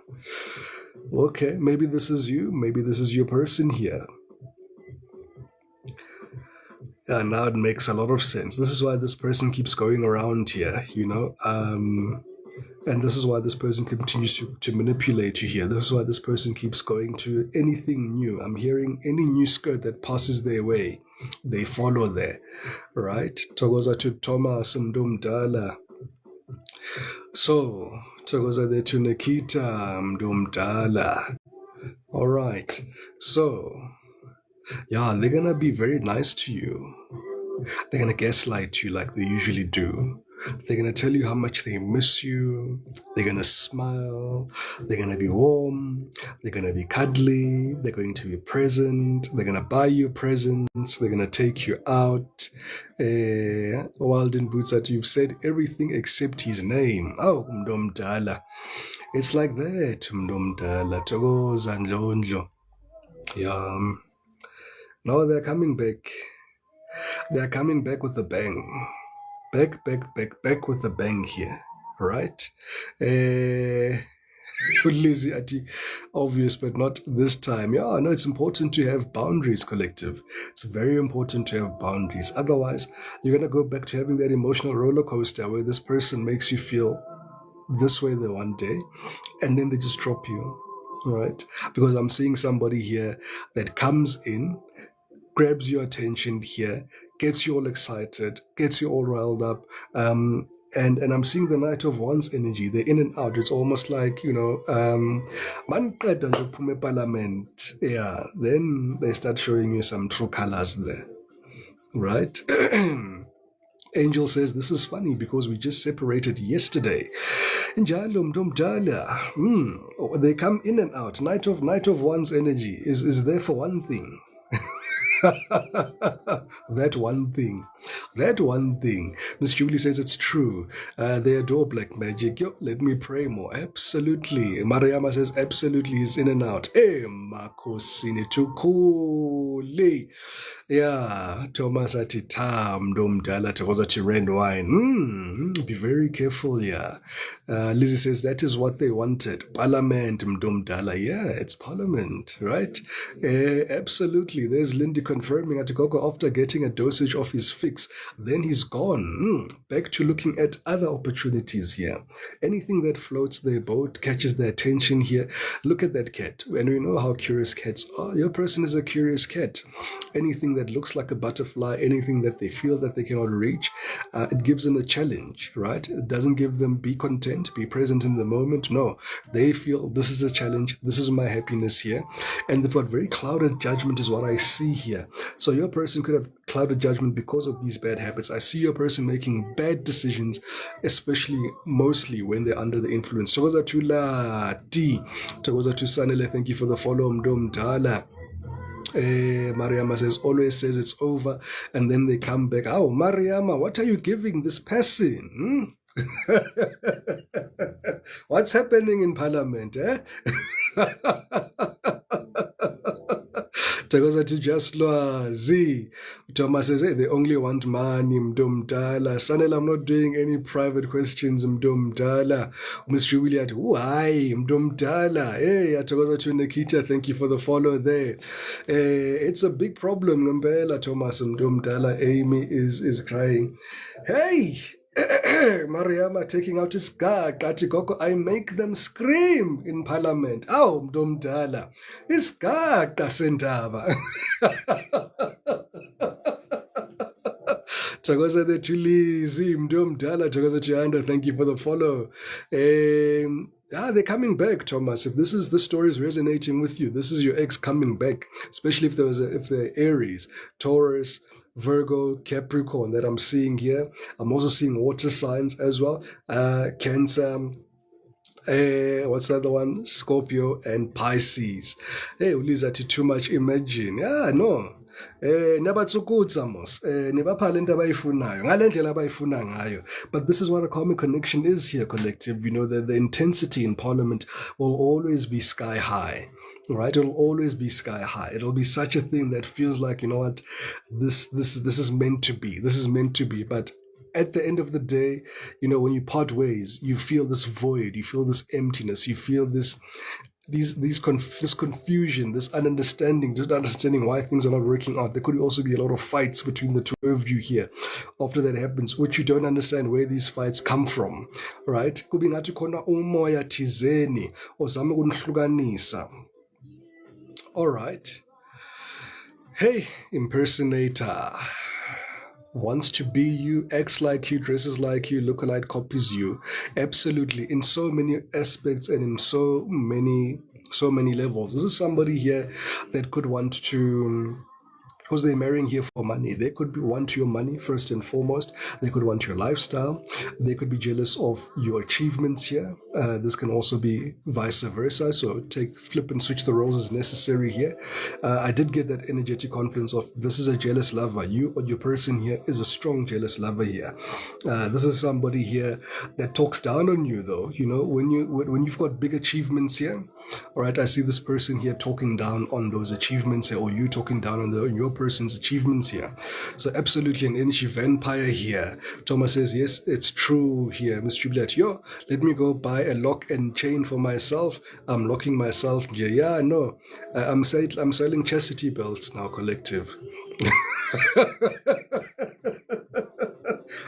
Okay, maybe this is you. Maybe this is your person here. Yeah, now it makes a lot of sense. This is why this person keeps going around here, and this is why this person continues to manipulate you here. This is why this person keeps going to anything new. I'm hearing any new skirt that passes their way, they follow there, right? Togoza to Thomas Mdumdala. So, Togoza there to Nikita Mdumdala. All right. So, yeah, they're going to be very nice to you. They're going to gaslight you like they usually do. They're going to tell you how much they miss you. They're going to smile. They're going to be warm. They're going to be cuddly. They're going to be present. They're going to buy you presents. They're going to take you out. Walden Boots that you've said everything except his name. Oh, Mdomdala. It's like that, Mdomdala. Togoza Ndlondlo. Yeah. No, they're coming back. They're coming back with a bang. Back with a bang here, right? Lizzie, obvious, but not this time. Yeah, no, it's important to have boundaries, collective. It's very important to have boundaries. Otherwise, you're going to go back to having that emotional roller coaster where this person makes you feel this way the one day, and then they just drop you, right? Because I'm seeing somebody here that comes in, grabs your attention here, gets you all excited, gets you all riled up, and I'm seeing the Knight of Wands energy. They're in and out. It's almost like, parliament. Yeah, then they start showing you some true colors there, right? Angel says, this is funny because we just separated yesterday. Njalo mdumdala. They come in and out. Knight of Wands energy is there for one thing. That one thing. Miss Julie says it's true. They adore black magic. Yo, let me pray more. Absolutely. Mariama says absolutely is in and out. Makosini tukuli. Yeah, Thomas ati tam domdala to red wine. Be very careful, yeah. Lizzie says that is what they wanted. Parliament mdomdala. Yeah, it's parliament, right? Absolutely. There's Lindy confirming Atikoko after getting a dosage of his fix, then he's gone. Back to looking at other opportunities here. Anything that floats their boat, catches their attention here. Look at that cat. And we know how curious cats are. Your person is a curious cat. Anything that looks like a butterfly, anything that they feel that they cannot reach, it gives them a challenge, right? It doesn't give them be content, be present in the moment. No, they feel this is a challenge. This is my happiness here. And they've got very clouded judgment is what I see here. So your person could have clouded judgment because of these bad habits. I see your person making bad decisions, especially mostly when they're under the influence. Togoza to Lati, Togoza to Sanele, thank you for the follow, Mdomdala. Mariama always says it's over, and then they come back. Oh, Mariama, what are you giving this person? What's happening in Parliament, eh? Tagoza to Jaslwazi. Thomas says, hey, they only want money, Mdomdala. Sanel, I'm not doing any private questions, Mdomdala. Miss Juliet, why, Mdomdala? Hey, Tagoza to Nikita, thank you for the follow there. It's a big problem, Ngambela, Thomas, Mdomdala. Amy is crying. Hey! Mariama taking out his gag. Katikoko, I make them scream in Parliament. Oh, Mdomdala. His gag, Sentaba. Tagoza the Tulizi, Mdomdala, Tagoza Chianda, thank you for the follow. They're coming back, Thomas. If this story is resonating with you, this is your ex coming back, especially if they're Aries, Taurus, Virgo, Capricorn that I'm seeing here. I'm also seeing water signs as well. Cancer, what's the other one? Scorpio and Pisces. Hey, Uliza, too much imagine. Yeah, no. Nabatsukutsa mos nibapha lento abayifunayo ngale ndlela abayifuna ngayo. But this is what a karmic connection is here, collective. You know that the intensity in Parliament will always be sky high. Right, it'll always be sky high. It'll be such a thing that feels like, you know what, this is meant to be. This is meant to be. But at the end of the day, you know, when you part ways, you feel this void, you feel this emptiness, you feel this this confusion, this understanding, just understanding why things are not working out. There could also be a lot of fights between the two of you here after that happens, which you don't understand where these fights come from, right? Kube ngathi khona umoya thizeni ozama ukunihlukanisa. All right. Hey, impersonator. Wants to be you, acts like you, dresses like you, lookalike copies you. Absolutely, in so many aspects and in so many levels. This is somebody here that could want to, because they're marrying here for money. They could want your money first and foremost. They could want your lifestyle. They could be jealous of your achievements here. This can also be vice versa. So flip and switch the roles as necessary here. I did get that energetic confidence of this is a jealous lover. You or your person here is a strong jealous lover here. This is somebody here that talks down on you though. You know, when you've got big achievements here, all right, I see this person here talking down on those achievements here, or you talking down on your person's achievements here. So absolutely an energy vampire here. Thomas says, yes, it's true here. Miss Juliet, yo, let me go buy a lock and chain for myself. I'm locking myself. Yeah, no. I'm selling chastity belts now, collective.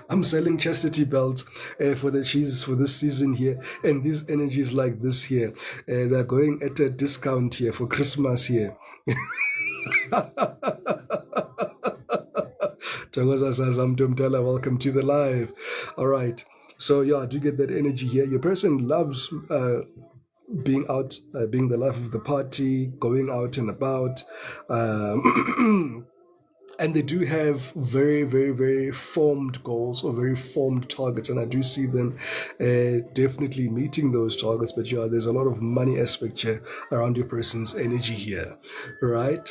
I'm selling chastity belts for the cheeses for this season here, and these energies like this here, they're going at a discount here for Christmas here. Tangoza says, I'm Dumtala, welcome to the live. All right, so yeah, I do get that energy here. Your person loves being out, being the life of the party, going out and about. And they do have very, very, very formed goals or very formed targets. And I do see them definitely meeting those targets. But yeah, there's a lot of money aspect here around your person's energy here, right?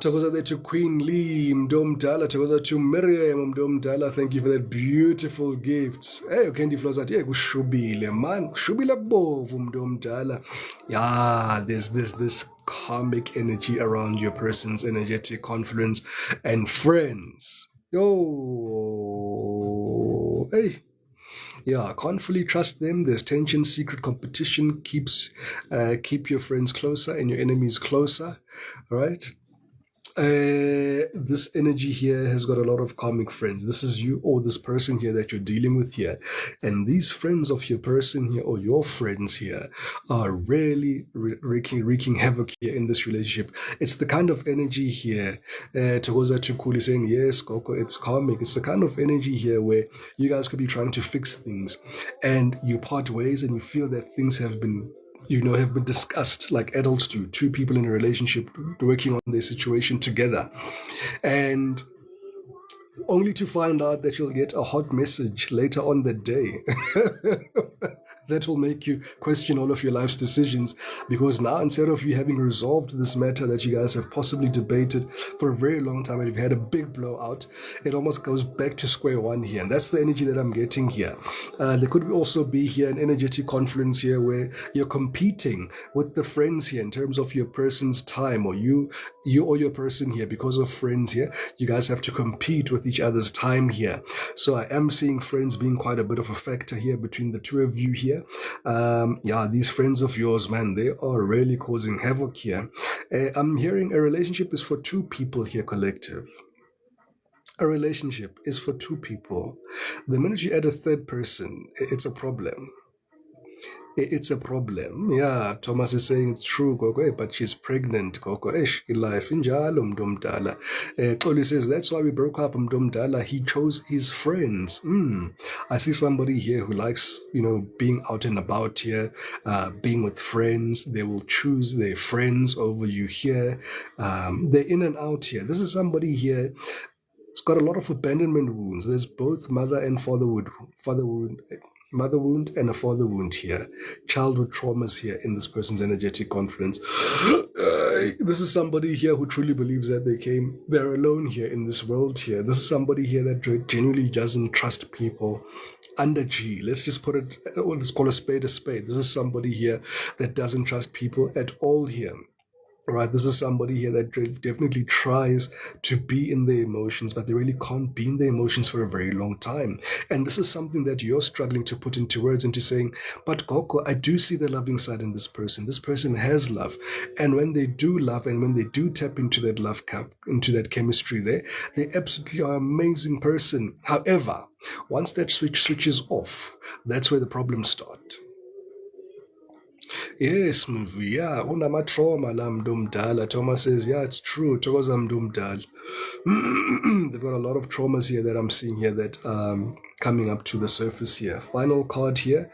Thokoza there to Queen Lee Mdomdala. Thokoza to Miriam Mdomdala. Thank you for that beautiful gift. Hey, Candy Flows at kushubile man. Kushubile bovu Mdomdala. Yeah, there's this karmic energy around your person's energetic confidence and friends. Yo, hey. Yeah, can't fully trust them. There's tension, secret competition. Keep your friends closer and your enemies closer. All right. This energy here has got a lot of karmic friends. This is you or this person here that you're dealing with here. And these friends of your person here or your friends here are really wreaking havoc here in this relationship. It's the kind of energy here, Togoza Tukuli saying, yes, Coco, it's karmic. It's the kind of energy here where you guys could be trying to fix things and you part ways and you feel that things have been discussed like adults do, two people in a relationship working on their situation together, and only to find out that you'll get a hot message later on the day that will make you question all of your life's decisions, because now instead of you having resolved this matter that you guys have possibly debated for a very long time and you've had a big blowout, it almost goes back to square one here. And that's the energy that I'm getting here. There could also be here an energetic confluence here where you're competing with the friends here in terms of your person's time, or you or your person here, because of friends here, you guys have to compete with each other's time here. So I am seeing friends being quite a bit of a factor here between the two of you here. Yeah, these friends of yours, man, they are really causing havoc here. I'm hearing a relationship is for two people here, collective. A relationship is for two people. The minute you add a third person, it's a problem. It's a problem. Yeah, Thomas is saying it's true, Gogo, but she's pregnant, Gogo. Life injalo Mdomdala. Xoli says that's why we broke up, Mdomdala. He chose his friends. I see somebody here who likes, being out and about here, being with friends. They will choose their friends over you here. They're in and out here. This is somebody here. It's got a lot of abandonment wounds. There's both mother and father wound, mother wound and a father wound here. Childhood traumas here in this person's energetic confluence. This is somebody here who truly believes that they're alone here in this world here. This is somebody here that genuinely doesn't trust people. Under G, let's call a spade a spade. This is somebody here that doesn't trust people at all here. Right, this is somebody here that definitely tries to be in their emotions, but they really can't be in their emotions for a very long time. And this is something that you're struggling to put into words, into saying, but Goko, I do see the loving side in this person. This person has love. And when they do love and when they do tap into that love cup, into that chemistry there, they absolutely are an amazing person. However, once that switch switches off, that's where the problems start. Yes, Mvu. Yeah, unama-trauma la mntu omdala. Thomas says, yeah, it's true. Thokoza mntu omdala. They've got a lot of traumas here that I'm seeing here that coming up to the surface here. Final card here.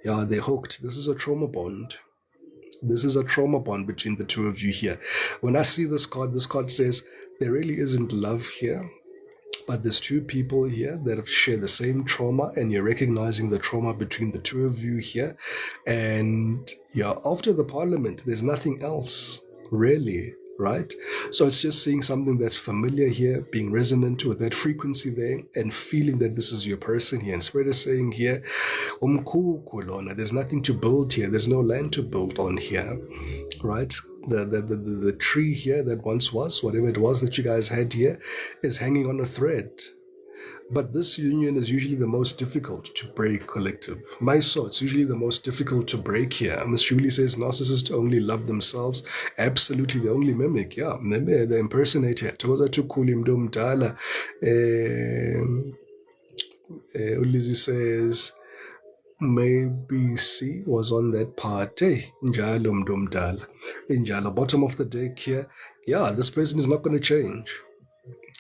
Yeah, they're hooked. This is a trauma bond. This is a trauma bond between the two of you here. When I see this card says there really isn't love here. But there's two people here that share the same trauma, and you're recognizing the trauma between the two of you here. And yeah, after the parliament, there's nothing else, really, right? So it's just seeing something that's familiar here, being resonant with that frequency there, and feeling that this is your person here. And Spirit is saying here, there's nothing to build here, there's no land to build on here, right? The tree here that once was, whatever it was that you guys had here, is hanging on a thread. But this union is usually the most difficult to break, collective. My soul, it's usually the most difficult to break here. Miss Julie says narcissists only love themselves. Absolutely, they only mimic. Yeah, they impersonate here. Toza tukuli mntu omdala. Ulizzie says, maybe C was on that part. Hey, njalo mntu omdala. Injalo, bottom of the deck here. Yeah, this person is not going to change.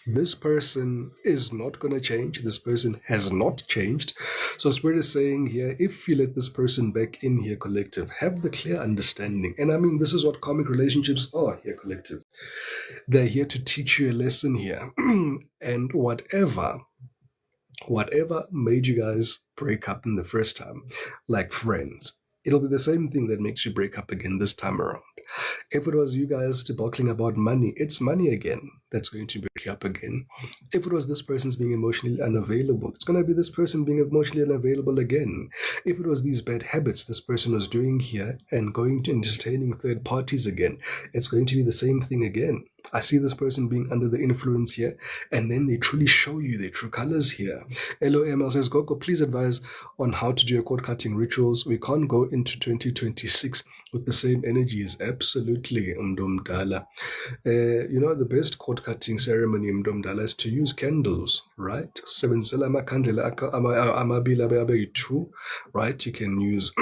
This person is not going to change. This person has not changed. So Spirit is saying here, if you let this person back in here, collective, have the clear understanding. And I mean, this is what karmic relationships are here, collective. They're here to teach you a lesson here. And whatever made you guys break up in the first time, like friends, it'll be the same thing that makes you break up again this time around. If it was you guys debattling about money, it's money again that's going to break you up again. If it was this person's being emotionally unavailable, it's going to be this person being emotionally unavailable again. If it was these bad habits this person was doing here and going to entertaining third parties again, it's going to be the same thing again. I see this person being under the influence here, and then they truly show you their true colors here. LOML says, Gogo, please advise on how to do your cord cutting rituals. We can't go into 2026 with the same energies. Absolutely, Mdomdala. The best cord cutting ceremony, Mdomdala, is to use candles, right? Sebenzela amakhandlela amabili abe abeyi-2, right? You can use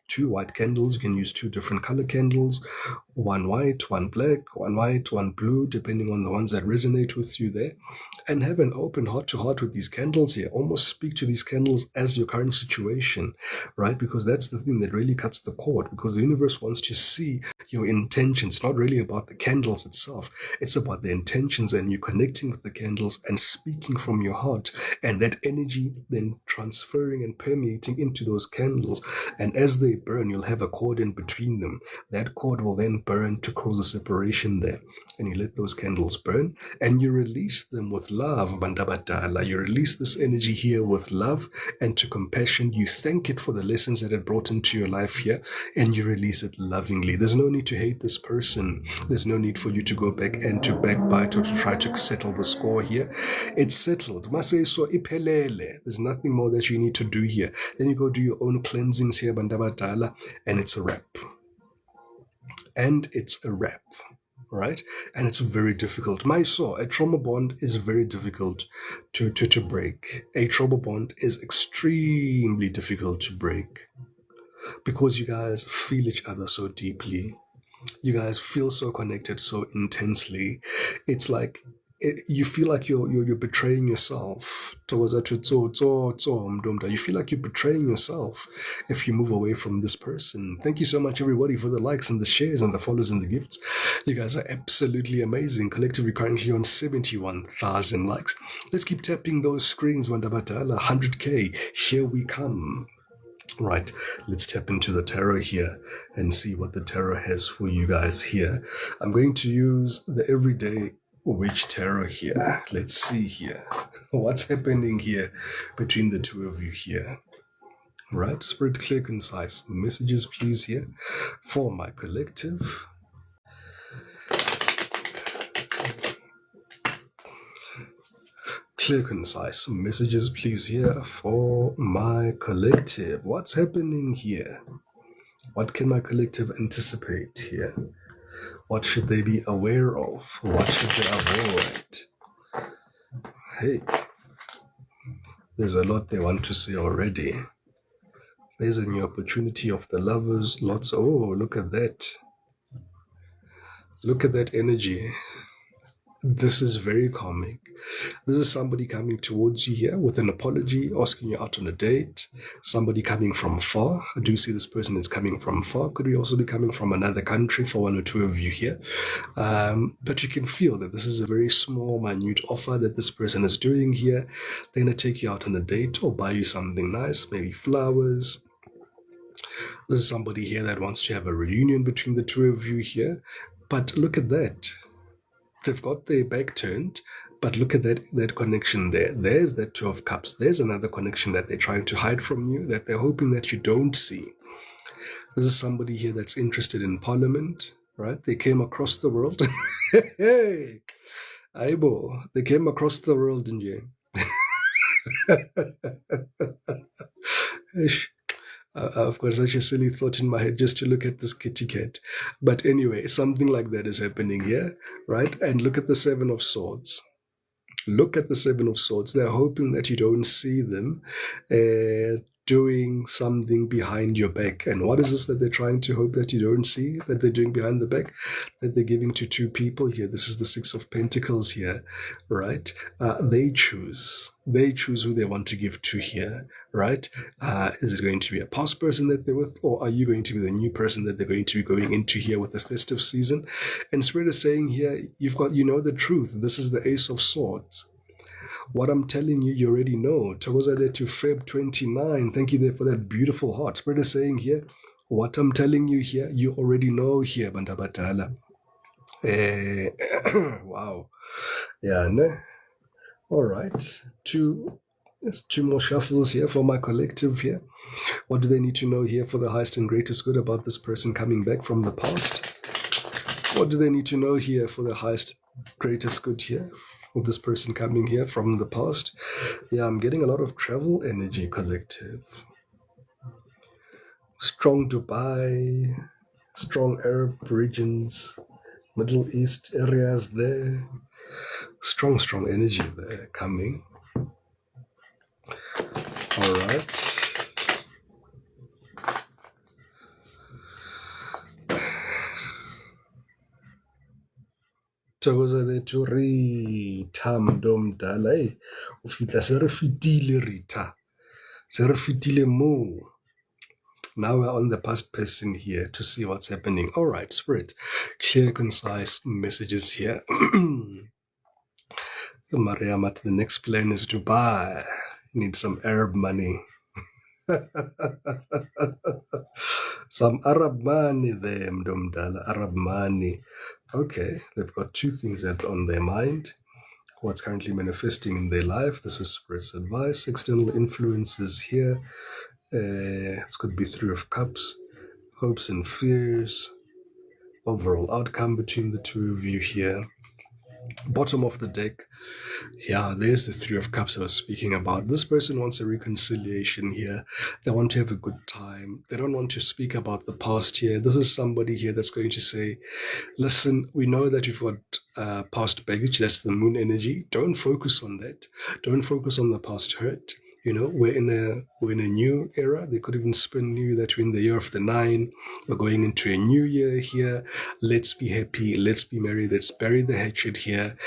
2 white candles. You can use 2 different color candles, 1 white, 1 black, 1 white, 1 blue, depending on the ones that resonate with you there. And have an open heart-to-heart with these candles here. Almost speak to these candles as your current situation, right? Because that's the thing that really cuts the cord, because the universe wants to see your intentions. It's not really about the candles itself. It's about the intentions and you connecting with the candles and speaking from your heart, and that energy then transferring and permeating into those candles. And as they burn, you'll have a cord in between them. That cord will then burn to cause a separation there. And you let those candles burn and you release them with love, Bandabadala. You release this energy here with love and to compassion. You thank it for the lessons that it brought into your life here, and you release it lovingly. There's no need to hate this person. There's no need for you to go back and to backbite or to try to settle the score here. It's settled. Masay so ipelele. There's nothing more that you need to do here. Then you go do your own cleansings here, Bandabadala, and it's a wrap. And it's a wrap. Right? And it's very difficult. A trauma bond is very difficult to break. A trauma bond is extremely difficult to break because you guys feel each other so deeply. You guys feel so connected so intensely. It's like you feel like you're betraying yourself. You feel like you're betraying yourself if you move away from this person. Thank you so much, everybody, for the likes and the shares and the follows and the gifts. You guys are absolutely amazing. Collectively, currently on 71,000 likes. Let's keep tapping those screens. 100K. Here we come. Right, let's tap into the tarot here and see what the tarot has for you guys here. I'm going to use the Everyday Witch Tarot here. Let's see here. What's happening here between the two of you here? Right, Spirit, clear, concise messages, please, here for my collective. Clear, concise messages, please, here for my collective. What's happening here? What can my collective anticipate here? What should they be aware of? What should they avoid? Hey, there's a lot they want to see already. There's a new opportunity of the lovers. Lots. Oh, look at that. Look at that energy. This is very calming. This is somebody coming towards you here with an apology, asking you out on a date. Somebody coming from far. I do see this person is coming from far. Could we also be coming from another country for one or two of you here? But you can feel that this is a very small, minute offer that this person is doing here. They're going to take you out on a date or buy you something nice, maybe flowers. This is somebody here that wants to have a reunion between the two of you here. But look at that. They've got their back turned, but look at that connection there. There's that Two of Cups. There's another connection that they're trying to hide from you, that they're hoping that you don't see. This is somebody here that's interested in Parliament, right? They came across the world. Hey, Aibo, they came across the world, didn't you? I've got such a silly thought in my head just to look at this kitty cat. But anyway, something like that is happening here, right? And look at the Seven of Swords. Look at the Seven of Swords. They're hoping that you don't see them doing something behind your back. And what is this that they're trying to hope that you don't see, that they're doing behind the back, that they're giving to two people here? This is the Six of Pentacles here, right? They choose who they want to give to here, right? Is it going to be a past person that they're with, or are you going to be the new person that they're going to be going into here with the festive season? And Spirit is saying here, you know the truth. This is the Ace of Swords. What I'm telling you, you already know. Togoza there to Feb 29. Thank you there for that beautiful heart. Spirit is saying here, what I'm telling you here, you already know here, Bandabatala. Wow. Yeah, no. All right. Two more shuffles here for my collective here. What do they need to know here for the highest and greatest good about this person coming back from the past? What do they need to know here for the highest, greatest good here? With this person coming here from the past. Yeah, I'm getting a lot of travel energy, collective. Strong Dubai, strong Arab regions, Middle East areas there. Strong energy there coming. All right. Togoza there to Rita Mdomdala. O fitla se re fitile Rita. Se re fitile mo. Now we're on the past person here to see what's happening. All right, Spirit. Clear, concise messages here. Mariamat, the next plan is Dubai. Need some Arab money. Some Arab money there, Mdomdala. Arab money. Okay, they've got two things that on their mind. What's currently manifesting in their life. This is Spirit's advice. External influences here. This could be Three of Cups. Hopes and fears. Overall outcome between the two of you here. Bottom of the deck. Yeah, there's the Three of Cups I was speaking about. This person wants a reconciliation here. They want to have a good time. They don't want to speak about the past here. This is somebody here that's going to say, listen, we know that you've got past baggage. That's the moon energy. Don't focus on that. Don't focus on the past hurt. You know, we're in a new era. They could even spin you that we're in the year of the 9. We're going into a new year here. Let's be happy. Let's be merry. Let's bury the hatred here.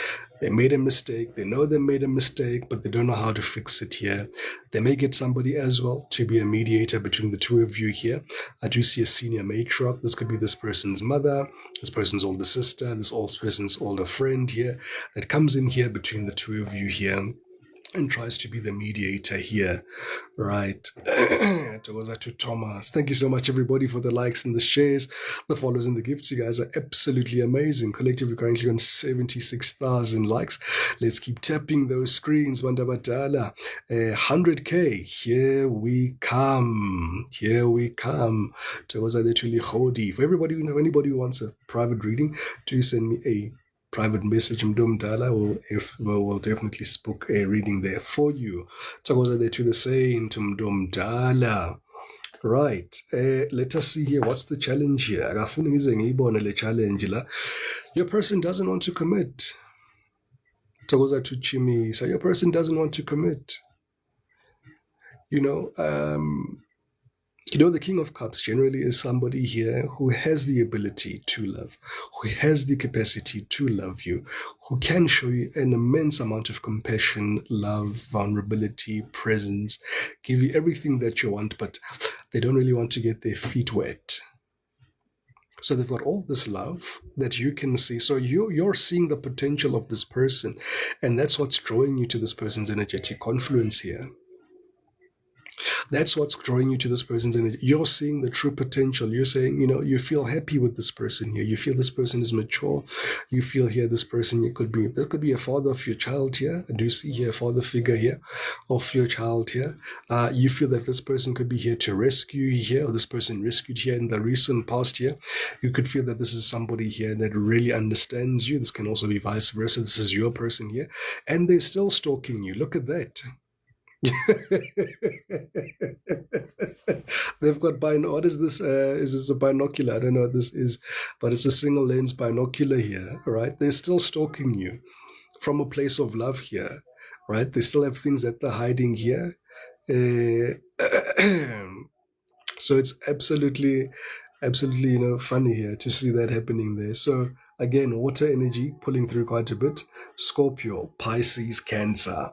They made a mistake. They know they made a mistake, but they don't know how to fix it here. They may get somebody as well to be a mediator between the two of you here. I do see a senior matriarch. This could be this person's mother, this person's older sister, this person's older friend here that comes in here between the two of you here and tries to be the mediator here, right? It goes out to Thomas. Thank you so much, everybody, for the likes and the shares, the follows and the gifts. You guys are absolutely amazing. Collectively, currently on 76,000 likes. Let's keep tapping those screens. Bandabatala, 100K. Here we come. Here we come. It goes out to Hodi. For everybody, anybody who wants a private reading, do send me a private message, Mdomdala will definitely book a reading there for you. Takoza there to the saint, Mdomdala. Right. Let us see here. What's the challenge here? Akafuna ngize ngiyibone le challenge la. Your person doesn't want to commit. Takoza to Chimisa. Your person doesn't want to commit. The King of Cups generally is somebody here who has the ability to love, who has the capacity to love you, who can show you an immense amount of compassion, love, vulnerability, presence, give you everything that you want, but they don't really want to get their feet wet. So they've got all this love that you can see. So you're seeing the potential of this person, and that's what's drawing you to this person's energetic confluence here. That's what's drawing you to this person's energy. You're seeing the true potential. You're saying, you feel happy with this person here. You feel this person is mature. You feel here this person, there could be a father of your child here. I do see here a father figure here of your child here. You feel that this person could be here to rescue you here, or this person rescued here in the recent past here. You could feel that this is somebody here that really understands you. This can also be vice versa. This is your person here. And they're still stalking you. Look at that. They've got what is this? Is this a binocular? I don't know what this is, but it's a single lens binocular here, right? They're still stalking you from a place of love here, right? They still have things that they're hiding here. So it's absolutely, funny here to see that happening there. So again, water energy pulling through quite a bit. Scorpio, Pisces, Cancer.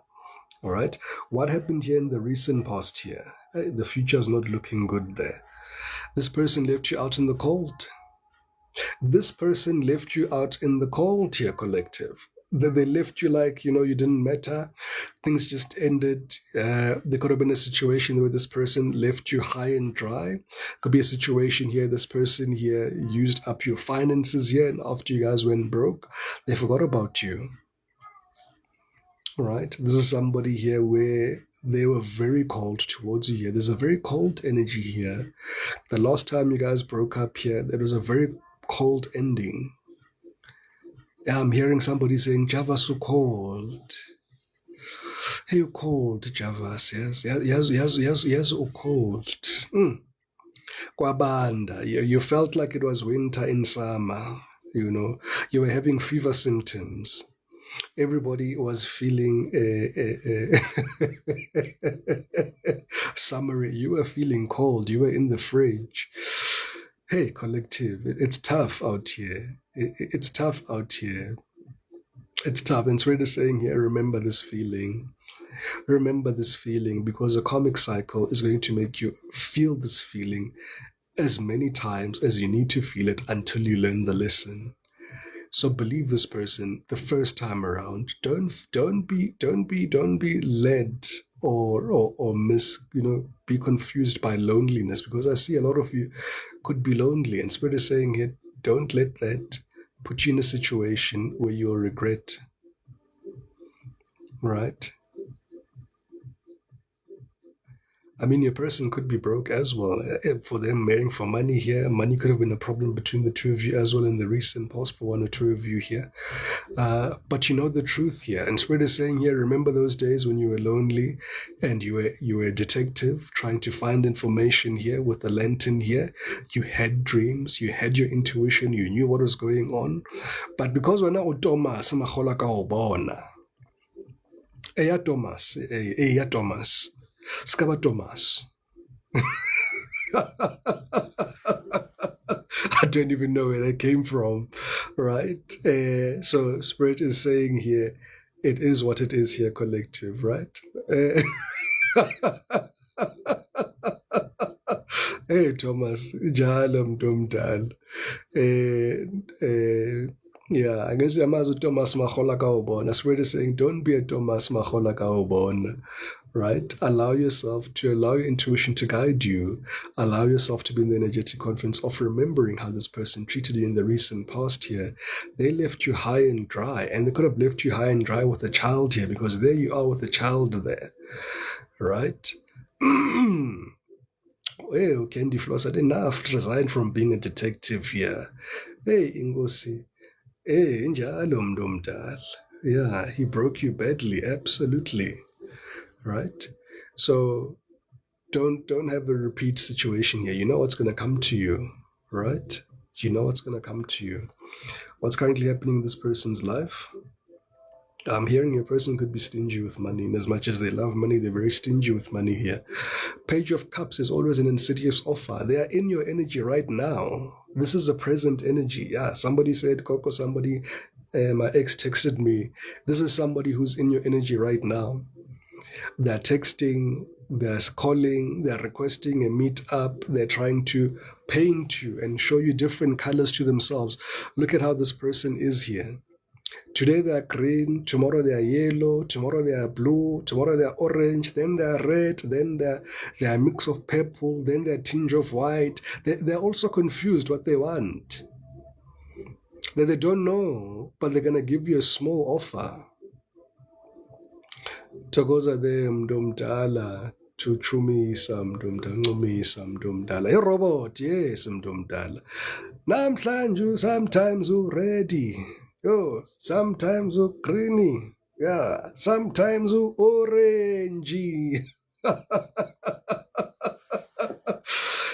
All right. What happened here in the recent past here? The future is not looking good there. This person left you out in the cold. This person left you out in the cold here, collective. They left you like, you didn't matter. Things just ended. There could have been a situation where this person left you high and dry. Could be a situation here, this person here used up your finances here, and after you guys went broke, they forgot about you. Right? This is somebody here where they were very cold towards you here. There's a very cold energy here. The last time you guys broke up here, there was a very cold ending. I'm hearing somebody saying, Java's so cold. Hey, you're cold, Javas. Yes, cold. Kwabanda. You felt like it was winter in summer. You were having fever symptoms. Everybody was feeling summery. You were feeling cold. You were in the fridge. Hey, collective, it's tough out here. It's tough out here. It's tough. And Sweat is saying here, remember this feeling. Remember this feeling, because a karmic cycle is going to make you feel this feeling as many times as you need to feel it until you learn the lesson. So believe this person the first time around. Don't be led or be confused by loneliness, because I see a lot of you could be lonely, and Spirit is saying here, don't let that put you in a situation where you'll regret. Right? I mean, your person could be broke as well. For them, marrying for money here, money could have been a problem between the two of you as well in the recent past for one or two of you here. But you know the truth here. And Spirit is saying here, remember those days when you were lonely and you were a detective trying to find information here with the lantern here. You had dreams, you had your intuition, you knew what was going on. But because we're now Thomas, Thomas. Scaba Thomas. I don't even know where that came from, right? So Spirit is saying here, it is what it is here, collective, right? Hey, Thomas, Jalam Dumdal. Yeah, I guess Yamazu Thomas Mahola Kaobon. Spirit is saying, don't be a Thomas Mahola Kaobon. Right? Allow yourself to allow your intuition to guide you. Allow yourself to be in the energetic confidence of remembering how this person treated you in the recent past here. They left you high and dry, and they could have left you high and dry with a child here, because there you are with a child there. Right? Well, Candy Floss, I didn't have to resign from being a detective here. Hey, Ingosi. Njalo mntu omdala. Yeah, he broke you badly, absolutely. Right? So don't have a repeat situation here. You know what's gonna come to you, right? You know what's gonna come to you. What's currently happening in this person's life? I'm hearing your person could be stingy with money. In as much as they love money, they're very stingy with money here. Page of Cups is always an insidious offer. They are in your energy right now. This is a present energy. Yeah, somebody said, Coco, somebody, my ex texted me. This is somebody who's in your energy right now. They're texting, they're calling, they're requesting a meet up, they're trying to paint you and show you different colors to themselves. Look at how this person is here. Today they are green, tomorrow they are yellow, tomorrow they are blue, tomorrow they are orange, then they are red, then they are a mix of purple, then they are a tinge of white. They're also confused what they want. They don't know, but they're going to give you a small offer. Thokoza there mntu omdala, thuchumisa mntu omdala, ncumisa mntu omdala. Irobot, yes mntu omdala. Namhlanje sometimes ready. Yo, sometimes greeny. Yeah, sometimes orangey.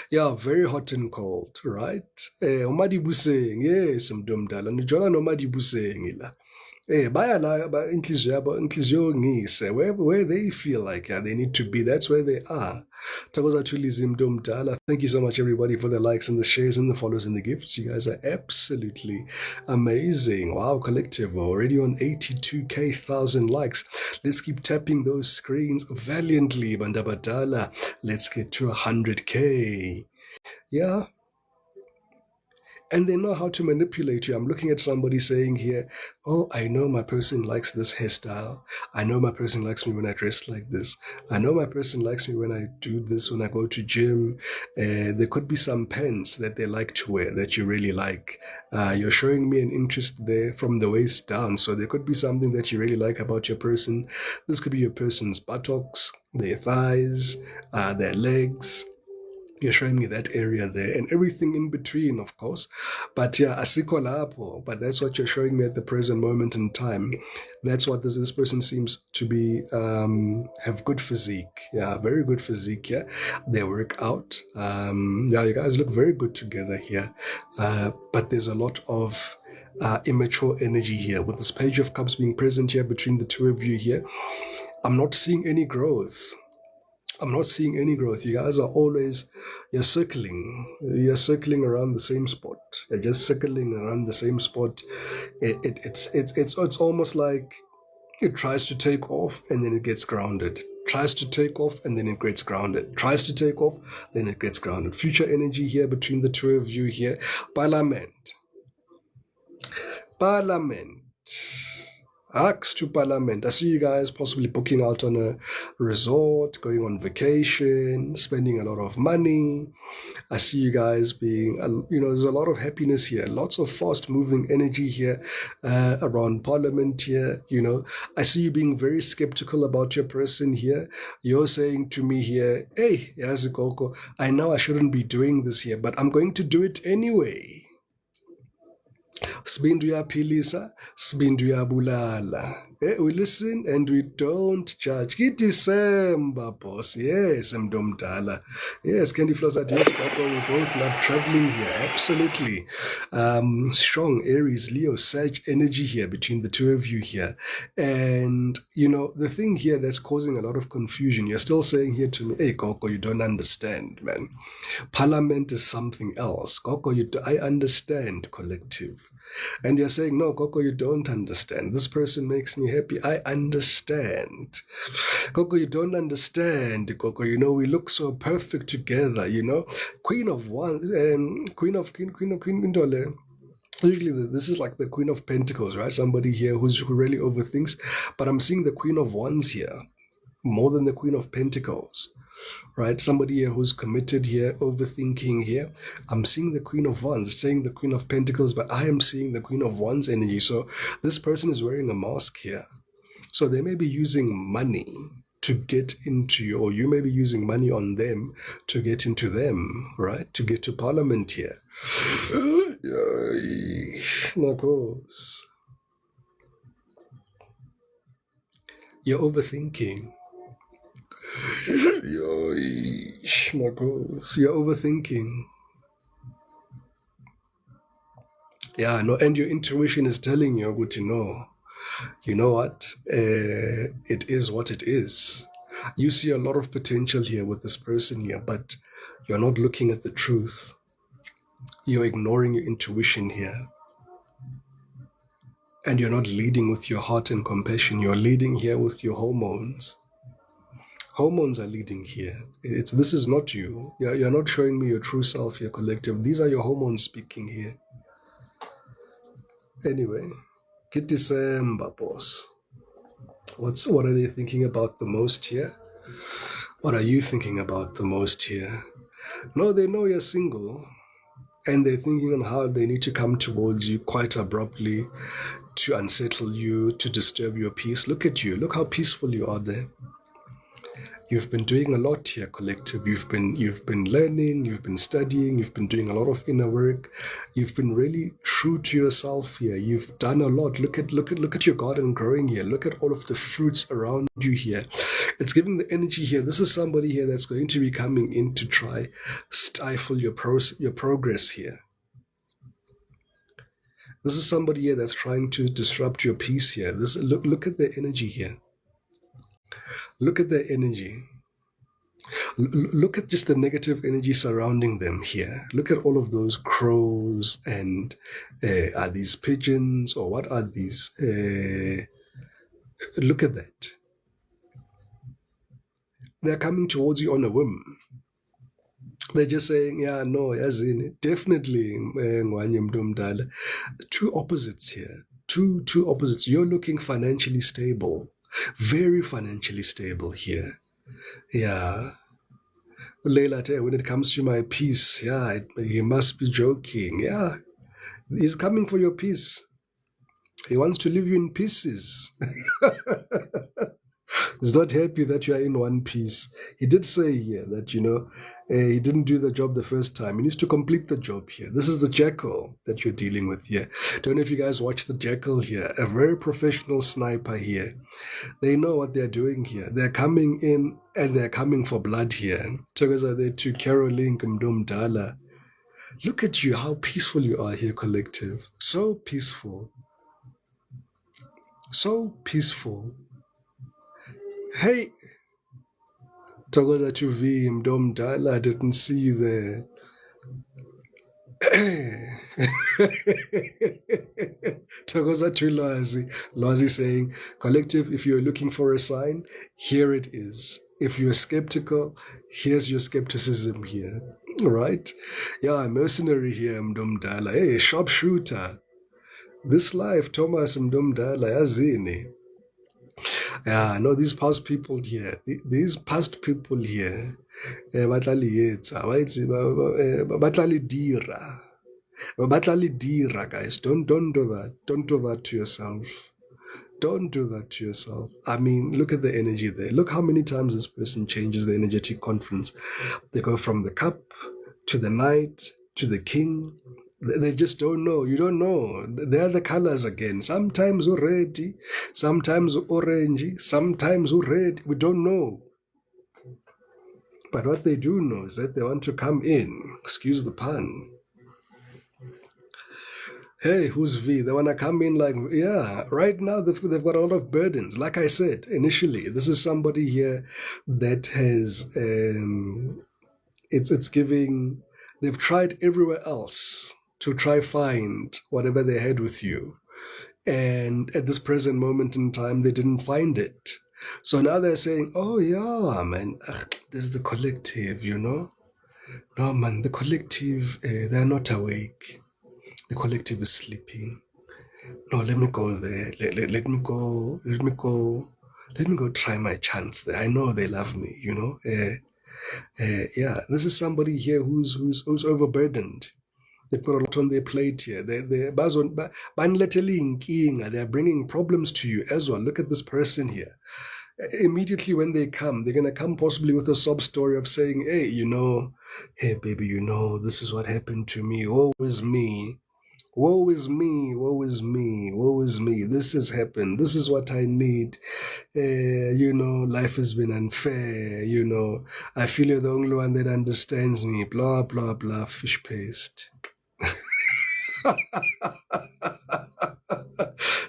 Yeah, very hot and cold, right? Umadibuseng, yes mntu omdala. Nijola nomadibuseng la. Baya la inhliziyo ngise where they feel like they need to be. That's where they are. Thokoza Thulizi mntu omdala. Thank you so much, everybody, for the likes and the shares and the follows and the gifts. You guys are absolutely amazing. Wow, collective already on 82,000 likes. Let's keep tapping those screens valiantly, Bandabadala. Let's get to 100K. Yeah. And they know how to manipulate you. I'm looking at somebody saying here, oh, I know my person likes this hairstyle. I know my person likes me when I dress like this. I know my person likes me when I do this, when I go to gym. There could be some pants that they like to wear that you really like. You're showing me an interest there from the waist down. So there could be something that you really like about your person. This could be your person's buttocks, their thighs, their legs. You're showing me that area there and everything in between, of course. But yeah, asikho lapho. But that's what you're showing me at the present moment in time. That's what this person seems to be, have good physique. Yeah, very good physique. Yeah, they work out. Yeah, you guys look very good together here. But there's a lot of immature energy here. With this Page of Cups being present here between the two of you here, I'm not seeing any growth. I'm not seeing any growth. You guys are always, you're circling around the same spot. You're just circling around the same spot. It's almost like it tries to take off and then it gets grounded. Tries to take off and then it gets grounded. Tries to take off, then it gets grounded. Future energy here between the two of you here. Parliament. Axe to Parliament. I see you guys possibly booking out on a resort, going on vacation, spending a lot of money. I see you guys being, there's a lot of happiness here, lots of fast moving energy here around Parliament here. I see you being very skeptical about your person here. You're saying to me here, hey, Yazikoko, I know I shouldn't be doing this here, but I'm going to do it anyway. Sibindu uyaphilisa, sibindu uyabulala. We listen and we don't judge. December, boss. Yes, mntu omdala. Yes, Candy Flow said, yes, Papa, we both love traveling here. Absolutely. Strong Aries, Leo, Sag energy here between the two of you here. And, the thing here that's causing a lot of confusion, you're still saying here to me, hey, Coco, you don't understand, man. Parliament is something else. Coco, I understand, collective. And you're saying, no, Coco, you don't understand. This person makes me happy. I understand. Coco, you don't understand. Coco, we look so perfect together, Queen of Indole. Usually this is like the Queen of Pentacles, right? Somebody here who really overthinks. But I'm seeing the Queen of Wands here more than the Queen of Pentacles. Right, somebody here who's committed here, overthinking here. I'm seeing the Queen of Wands, saying the Queen of Pentacles, but I am seeing the Queen of Wands energy. So this person is wearing a mask here. So they may be using money to get into you, or you may be using money on them to get into them, right? To get to parliament here. Marcos, you're overthinking. Marcos, you're overthinking. Yeah, no, and your intuition is telling you, good to know. You know what? It is what it is. You see a lot of potential here with this person here, but you're not looking at the truth. You're ignoring your intuition here. And you're not leading with your heart and compassion. You're leading here with your hormones. Hormones are leading here. This is not you. You're not showing me your true self, your collective. These are your hormones speaking here. Anyway, get December, boss. What are they thinking about the most here? What are you thinking about the most here? No, they know you're single, and they're thinking on how they need to come towards you quite abruptly to unsettle you, to disturb your peace. Look at you. Look how peaceful you are there. You've been doing a lot here, collective. You've been learning, you've been studying, you've been doing a lot of inner work. You've been really true to yourself here. You've done a lot. Look at your garden growing here. Look at all of the fruits around you here. It's giving the energy here. This is somebody here that's going to be coming in to try stifle your progress here. This is somebody here that's trying to disrupt your peace here. Look at the energy here. Look at the energy. Look at just the negative energy surrounding them here. Look at all of those crows, and are these pigeons, or what are these? Look at that. They're coming towards you on a whim. They're just saying, yeah, no, yazini, definitely, two opposites here. Two opposites. You're looking financially stable. Very financially stable here. Yeah. Leila, when it comes to my peace, yeah, he must be joking. Yeah. He's coming for your peace. He wants to leave you in pieces. He's not happy that you are in one piece. He did say here that, he didn't do the job the first time. He needs to complete the job here. This is the jackal that you're dealing with here. Don't know if you guys watch the jackal here. A very professional sniper here. They know what they're doing here. They're coming in and they're coming for blood here. Together they to Caroline Kumdumdala. Look at you, how peaceful you are here, collective. So peaceful. So peaceful. Hey, Togoza to V, Mdomdala, I didn't see you there. Togoza to Loazi saying, collective, if you're looking for a sign, here it is. If you're skeptical, here's your skepticism here. Right? Yeah, mercenary here, Mdomdala. Hey, sharpshooter. This life, Thomas Mdomdala, yazini. Yeah, no, these past people here, batlali dira, guys. Don't do that. Don't do that to yourself. Don't do that to yourself. I mean, look at the energy there. Look how many times this person changes the energetic conference. They go from the cup to the knight to the king. They just don't know. You don't know. They're the colors again. Sometimes red, sometimes orange, sometimes red. We don't know. But what they do know is that they want to come in. Excuse the pun. Hey, who's V? They want to come in like, yeah, right now they've got a lot of burdens. Like I said, initially, this is somebody here that has, it's giving, they've tried everywhere else to try find whatever they had with you. And at this present moment in time, they didn't find it. So now they're saying, oh yeah, man, there's the collective, No, man, the collective, they're not awake. The collective is sleeping. No, let me go there. Let me go try my chance there. I know they love me, yeah, this is somebody here who's overburdened. They've got a lot on their plate here. They're bringing problems to you as well. Look at this person here. immediately when they come, they're going to come possibly with a sob story of saying, hey, hey, baby, this is what happened to me. Woe is me. Woe is me, woe is me, woe is me. This has happened. This is what I need. Life has been unfair. I feel you're the only one that understands me. Blah, blah, blah, fish paste.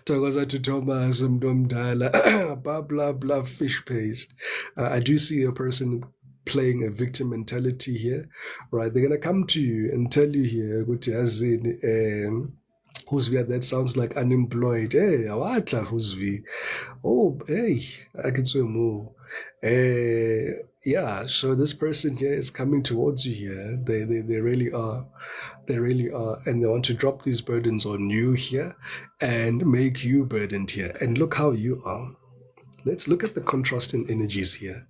Thokoza to Thomas Mdomdala, blah, blah, blah, fish paste. I do see a person playing a victim mentality here, right? They're going to come to you and tell you here, as in, who's V, that sounds like unemployed. Hey, awatla who's V. Oh, hey, I can say more. Yeah, so this person here is coming towards you here. They really are. They really are. And they want to drop these burdens on you here and make you burdened here. And look how you are. Let's look at the contrasting energies here.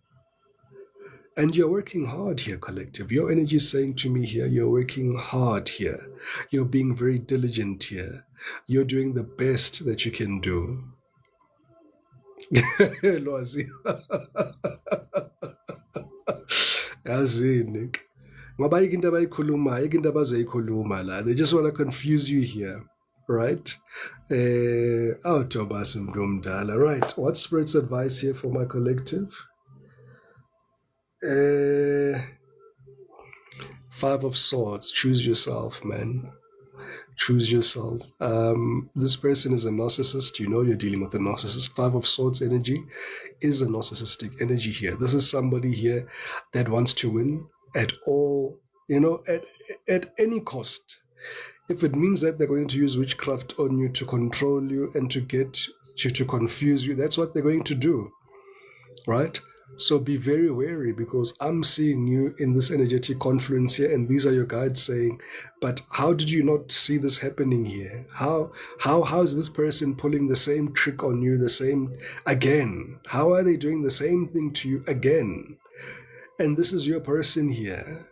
And you're working hard here, collective. Your energy is saying to me here, you're working hard here. You're being very diligent here. You're doing the best that you can do. Lwazi. Yazini. Ngoba ayikho into abayikhulumayo, ayikho into abazoyikhuluma la. They just want to confuse you here, right? Thomas Mdomdala. Right. What spirit's advice here for my collective? Five of Swords. Choose yourself, man. Choose yourself. This person is a narcissist. You're dealing with a narcissist. Five of Swords energy is a narcissistic energy here. This is somebody here that wants to win at all, at any cost. If it means that they're going to use witchcraft on you to control you and to get you to confuse you, that's what they're going to do, right? So be very wary, because I'm seeing you in this energetic confluence here, and these are your guides saying, but how did you not see this happening here? How is this person pulling the same trick on you, the same again? How are they doing the same thing to you again? And this is your person here,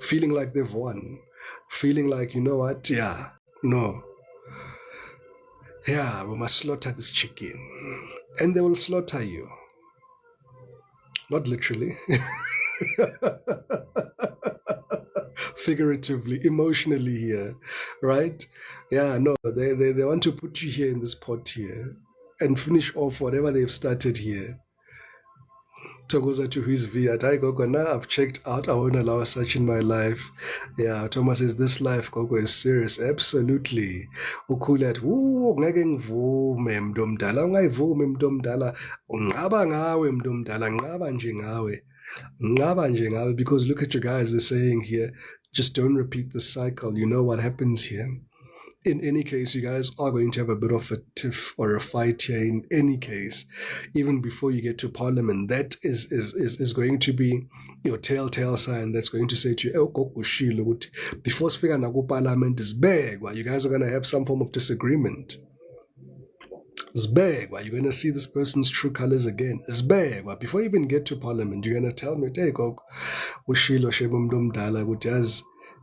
feeling like they've won, feeling like, you know what, yeah, no. Yeah, we must slaughter this chicken. And they will slaughter you. Not literally. Figuratively, emotionally here, right? Yeah, no, they want to put you here in this pot here and finish off whatever they've started here. Thokoza to his V at Gogo. Now I've checked out. I won't allow such in my life. Yeah, Thomas says this life, Gogo, is serious. Absolutely. Ukulat, ngeke ngivume mntomdala, ungayivume mntomdala, ngaba ngawe mntomdala, ngaba nje ngawe, because look at you guys, they're saying here, just don't repeat the cycle. You know what happens here. In any case, you guys are going to have a bit of a tiff or a fight here in any case, even before you get to Parliament. That is going to be your telltale sign that's going to say to you, before speaking to Parliament is big, you guys are going to have some form of disagreement. It's big. You're going to see this person's true colors again. It's big. Before you even get to Parliament, you're going to tell me, hey,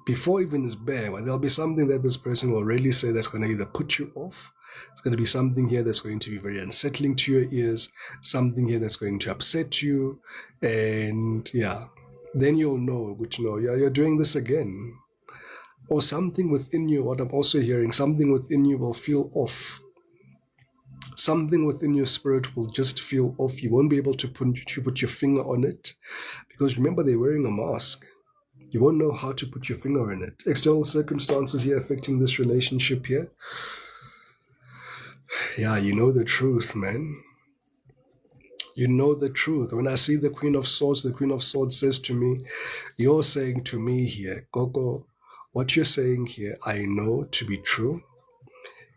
before even it's bare, there'll be something that this person will really say that's going to either put you off. It's going to be something here that's going to be very unsettling to your ears, something here that's going to upset you, and yeah, then you'll know, yeah, you're doing this again. Or something within you, what I'm also hearing, something within you will feel off. Something within your spirit will just feel off. You won't be able to put your finger on it, because remember, they're wearing a mask. You won't know how to put your finger in it. External circumstances here affecting this relationship here. Yeah, you know the truth, man. You know the truth. When I see the Queen of Swords says to me, you're saying to me here, Gogo, what you're saying here, I know to be true.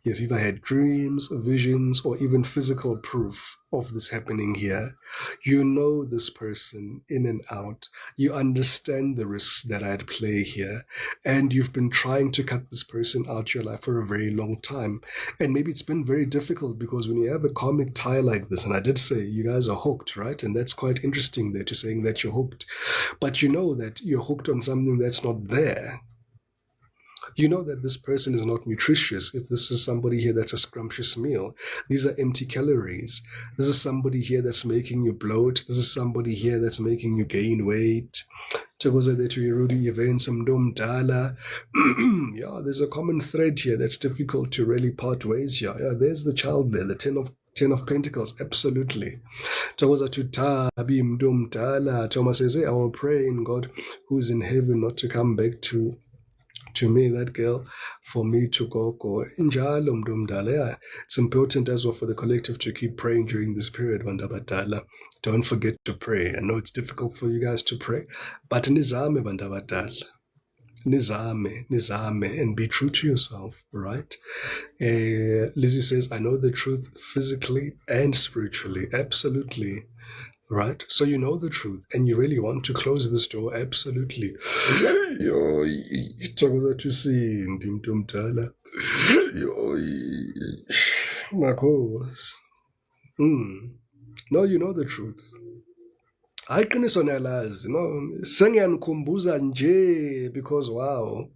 If you've ever had dreams, visions, or even physical proof of this happening here, you know this person in and out. You understand the risks that are at play here, and you've been trying to cut this person out your life for a very long time. And maybe it's been very difficult, because when you have a karmic tie like this, and I did say you guys are hooked, right? And that's quite interesting that you're saying that you're hooked. But you know that you're hooked on something that's not there. You know that this person is not nutritious. If this is somebody here that's a scrumptious meal, these are empty calories. This is somebody here that's making you bloat. This is somebody here that's making you gain weight. Thokoza lethu Rudy events mdala. Yeah, there's a common thread here that's difficult to really part ways here. Yeah, there's the child there, the Ten of Pentacles, absolutely. Thokoza to Tabi mdala. Thomas says, hey, I will pray in God who's in heaven not to come back to me, that girl, for me to go. Injalo mdumdala. Yeah, it's important as well for the collective to keep praying during this period, bandabadala. Don't forget to pray. I know it's difficult for you guys to pray, but nizame bandabadala. Nizame, and be true to yourself, right? Lizzie says, I know the truth physically and spiritually. Absolutely. Right? So you know the truth and you really want to close this door? Absolutely. Yo, thokoza to see ndimdala. Yo, Marcos. No, you know the truth. Ayiqiniso niyalazi, no, sengiyankhumbuza nje because wow.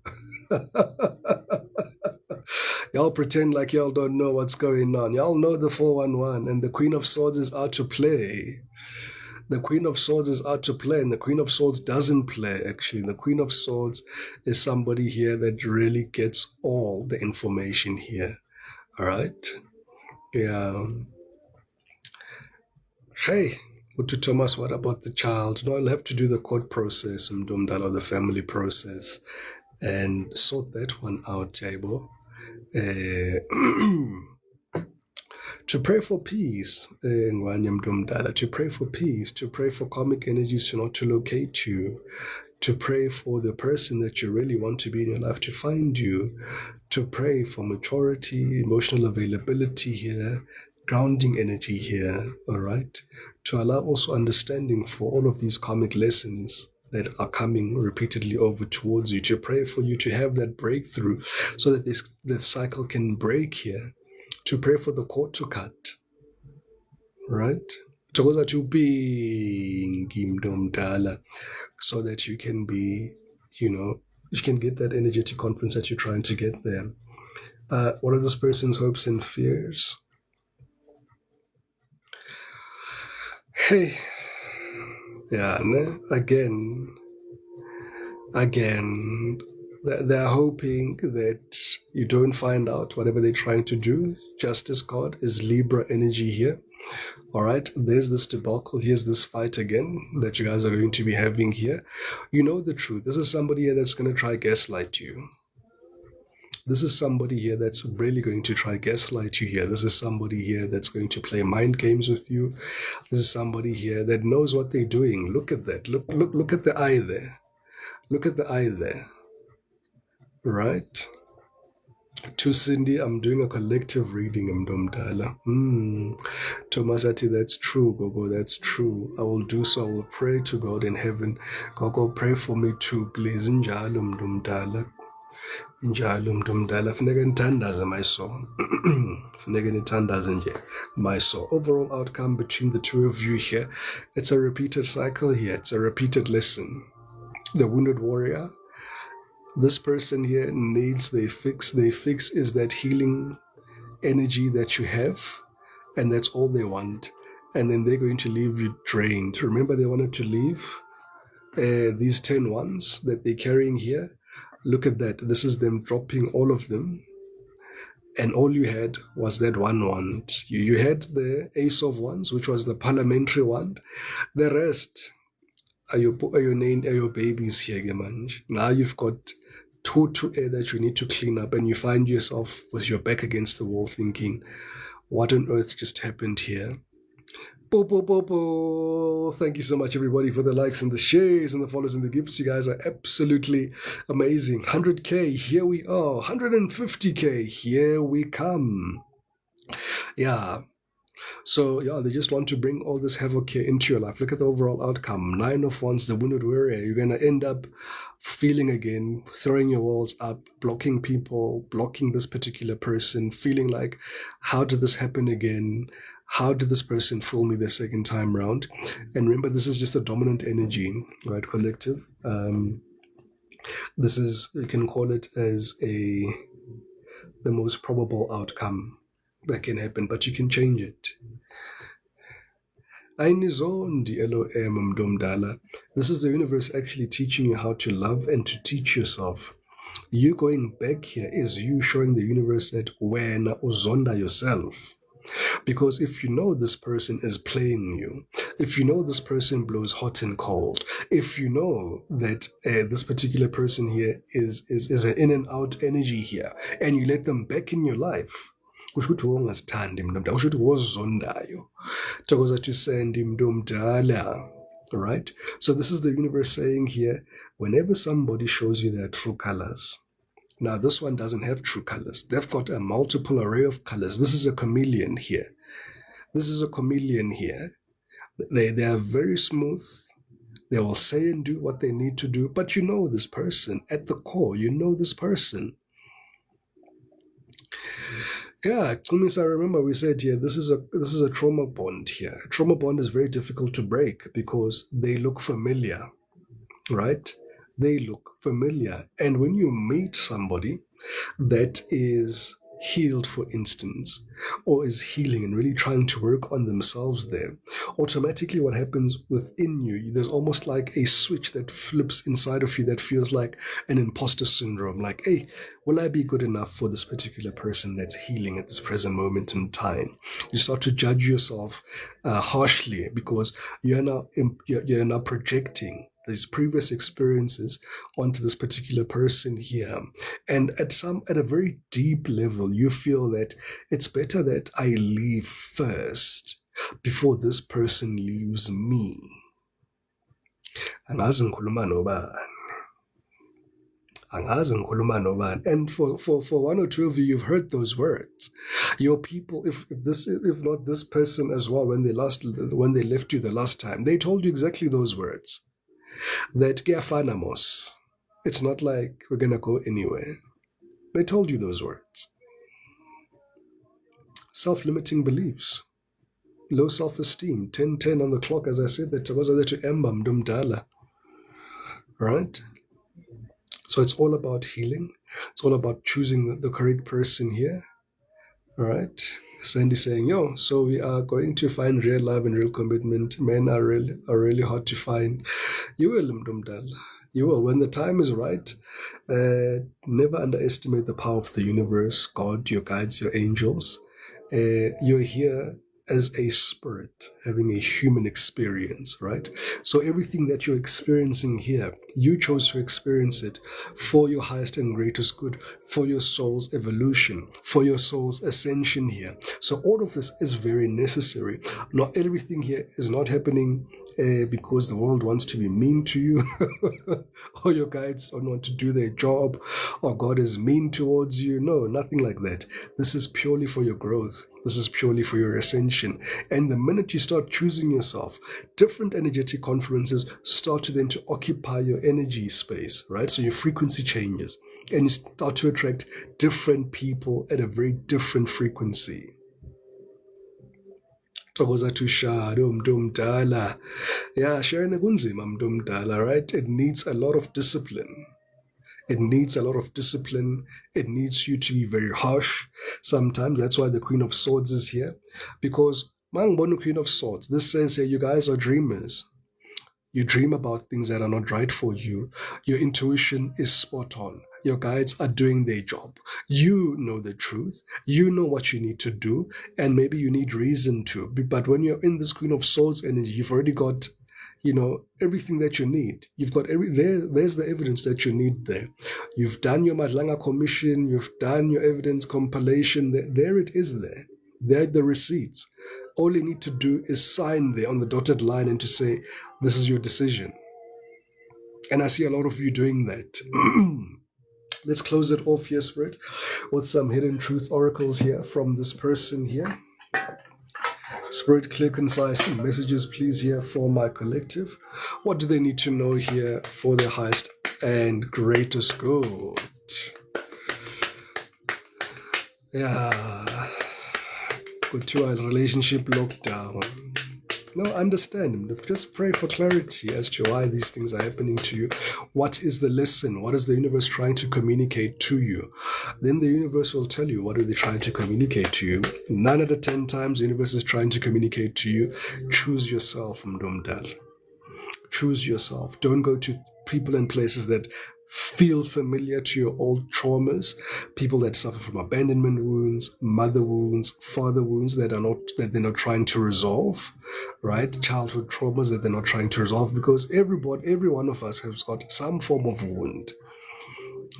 Y'all pretend like y'all don't know what's going on. Y'all know the 411 and the Queen of Swords is out to play. The Queen of Swords is out to play, and the Queen of Swords doesn't play, actually. The Queen of Swords is somebody here that really gets all the information here. All right? Yeah. Hey, to Thomas, what about the child? No, I'll have to do the court process, Mdumdala, the family process, and sort that one out, Jaibo. To pray for peace, to pray for peace, to pray for karmic energies to not to locate you, to pray for the person that you really want to be in your life to find you, to pray for maturity, emotional availability here, grounding energy here, all right? To allow also understanding for all of these karmic lessons that are coming repeatedly over towards you, to pray for you to have that breakthrough so that that cycle can break here. To pray for the cord to cut, right? Thokoza to be mdala, so that you can be, you can get that energetic conference that you're trying to get there. What are this person's hopes and fears? Hey, yeah, again, they're hoping that you don't find out whatever they're trying to do. Justice card is Libra energy here. All right, there's this debacle. Here's this fight again that you guys are going to be having here. You know the truth. This is somebody here that's going to try gaslight you. This is somebody here that's really going to try gaslight you here. This is somebody here that's going to play mind games with you. This is somebody here that knows what they're doing. Look at that. Look at the eye there. Look at the eye there. Right? To Cindy, I'm doing a collective reading, Mdomdala. Tomasati, that's true, Gogo, that's true. I will do so. I will pray to God in heaven. Gogo, pray for me too, please. Njalo Mdomdala. Njalo Mdomdala. Funeka nithandaze, my soul. Funeka nithandaze nje, my soul. Overall outcome between the two of you here, it's a repeated cycle here. It's a repeated lesson. The wounded warrior. This person here needs their fix. Their fix is that healing energy that you have, and that's all they want. And then they're going to leave you drained. Remember, they wanted to leave these 10 ones that they're carrying here. Look at that. This is them dropping all of them. And all you had was that one wand. You had the Ace of Wands, which was the parliamentary wand. The rest are your babies here, Gemanj. Now you've got two air that you need to clean up, and you find yourself with your back against the wall thinking, what on earth just happened here? Thank you so much, everybody, for the likes and the shares and the follows and the gifts. You guys are absolutely amazing. 100K, here we are. 150K, here we come. Yeah. So, yeah, they just want to bring all this havoc here into your life. Look at the overall outcome. 9 of Wands, the wounded warrior. You're going to end up feeling again, throwing your walls up, blocking people, blocking this particular person, feeling like, how did this happen again? How did this person fool me the second time round? And remember, this is just a dominant energy, right, collective? This is, you can call it as the most probable outcome that can happen, but you can change it. Ayinizondi Elohim Mdumdala. This is the universe actually teaching you how to love and to teach yourself. You going back here is you showing the universe that when uzonda yourself. Because if you know this person is playing you, if you know this person blows hot and cold, if you know that this particular person here is an in and out energy here, and you let them back in your life, kusho ukuthi wongasithandi mntu omdala, kusho ukuthi wozondayo, thokoza tusende mntu omdala. Right? So this is the universe saying here, whenever somebody shows you their true colors. Now, this one doesn't have true colors. They've got a multiple array of colors. This is a chameleon here. This is a chameleon here. They are very smooth. They will say and do what they need to do, but you know this person. At the core, you know this person. Yeah, Tumis, I remember we said here, this is a trauma bond here. A trauma bond is very difficult to break because they look familiar, right? They look familiar. And when you meet somebody that is healed, for instance, or is healing and really trying to work on themselves there, automatically what happens within you, there's almost like a switch that flips inside of you that feels like an imposter syndrome. Like, hey, will I be good enough for this particular person that's healing at this present moment in time? You start to judge yourself harshly because you're now projecting these previous experiences onto this particular person here. And at a very deep level, you feel that it's better that I leave first before this person leaves me. Angazi ngikhuluma nobani. And for one or two of you, you've heard those words. Your people, if not this person as well, when they left you the last time, they told you exactly those words. That kuyafana mos. It's not like we're gonna go anywhere. They told you those words. Self-limiting beliefs, low self-esteem, 10-10 on the clock, as I said, that was there to Emba Mdumdala. Right? So it's all about healing. It's all about choosing the correct person here. Right? Sandy saying, yo, so we are going to find real love and real commitment. Men are really hard to find. You will, Mdumdala. You will. When the time is right, never underestimate the power of the universe, God, your guides, your angels. You're here as a spirit having a human experience, right? So everything that you're experiencing here, you chose to experience it for your highest and greatest good, for your soul's evolution, for your soul's ascension here. So all of this is very necessary. Not everything here is not happening because the world wants to be mean to you or your guides don't want to do their job or God is mean towards you. No, nothing like that. This is purely for your growth. This is purely for your ascension. And the minute you start choosing yourself, different energetic confluences start to then to occupy your energy space, right? So your frequency changes and you start to attract different people at a very different frequency. Thokoza tushado mdumdala. Yeah, sharing kunzima mdumdala, right? It needs a lot of discipline. It needs a lot of discipline. It needs you to be very harsh. Sometimes that's why the Queen of Swords is here. Because Mangbonu Queen of Swords, this says here, you guys are dreamers. You dream about things that are not right for you. Your intuition is spot on. Your guides are doing their job. You know the truth. You know what you need to do. And maybe you need reason to. But when you're in this Queen of Swords energy, you've already got everything that you need. You've got there's the evidence that you need there. You've done your Madlanga commission, you've done your evidence compilation. There it is there. There are the receipts. All you need to do is sign there on the dotted line and to say, this is your decision. And I see a lot of you doing that. Let's close it off here, Spirit, with some hidden truth oracles here from this person here. Spirit, clear, concise messages, please, here for my collective. What do they need to know here for their highest and greatest good? Yeah. Go to a relationship lockdown. No, understand. Just pray for clarity as to why these things are happening to you. What is the lesson? What is the universe trying to communicate to you? Then the universe will tell you what are they trying to communicate to you. 9 out of 10 times the universe is trying to communicate to you. Choose yourself, Mdomdal. Choose yourself. Don't go to people and places that feel familiar to your old traumas, people that suffer from abandonment wounds, mother wounds, father wounds that they're not trying to resolve, right? Childhood traumas that they're not trying to resolve, because every one of us has got some form of wound,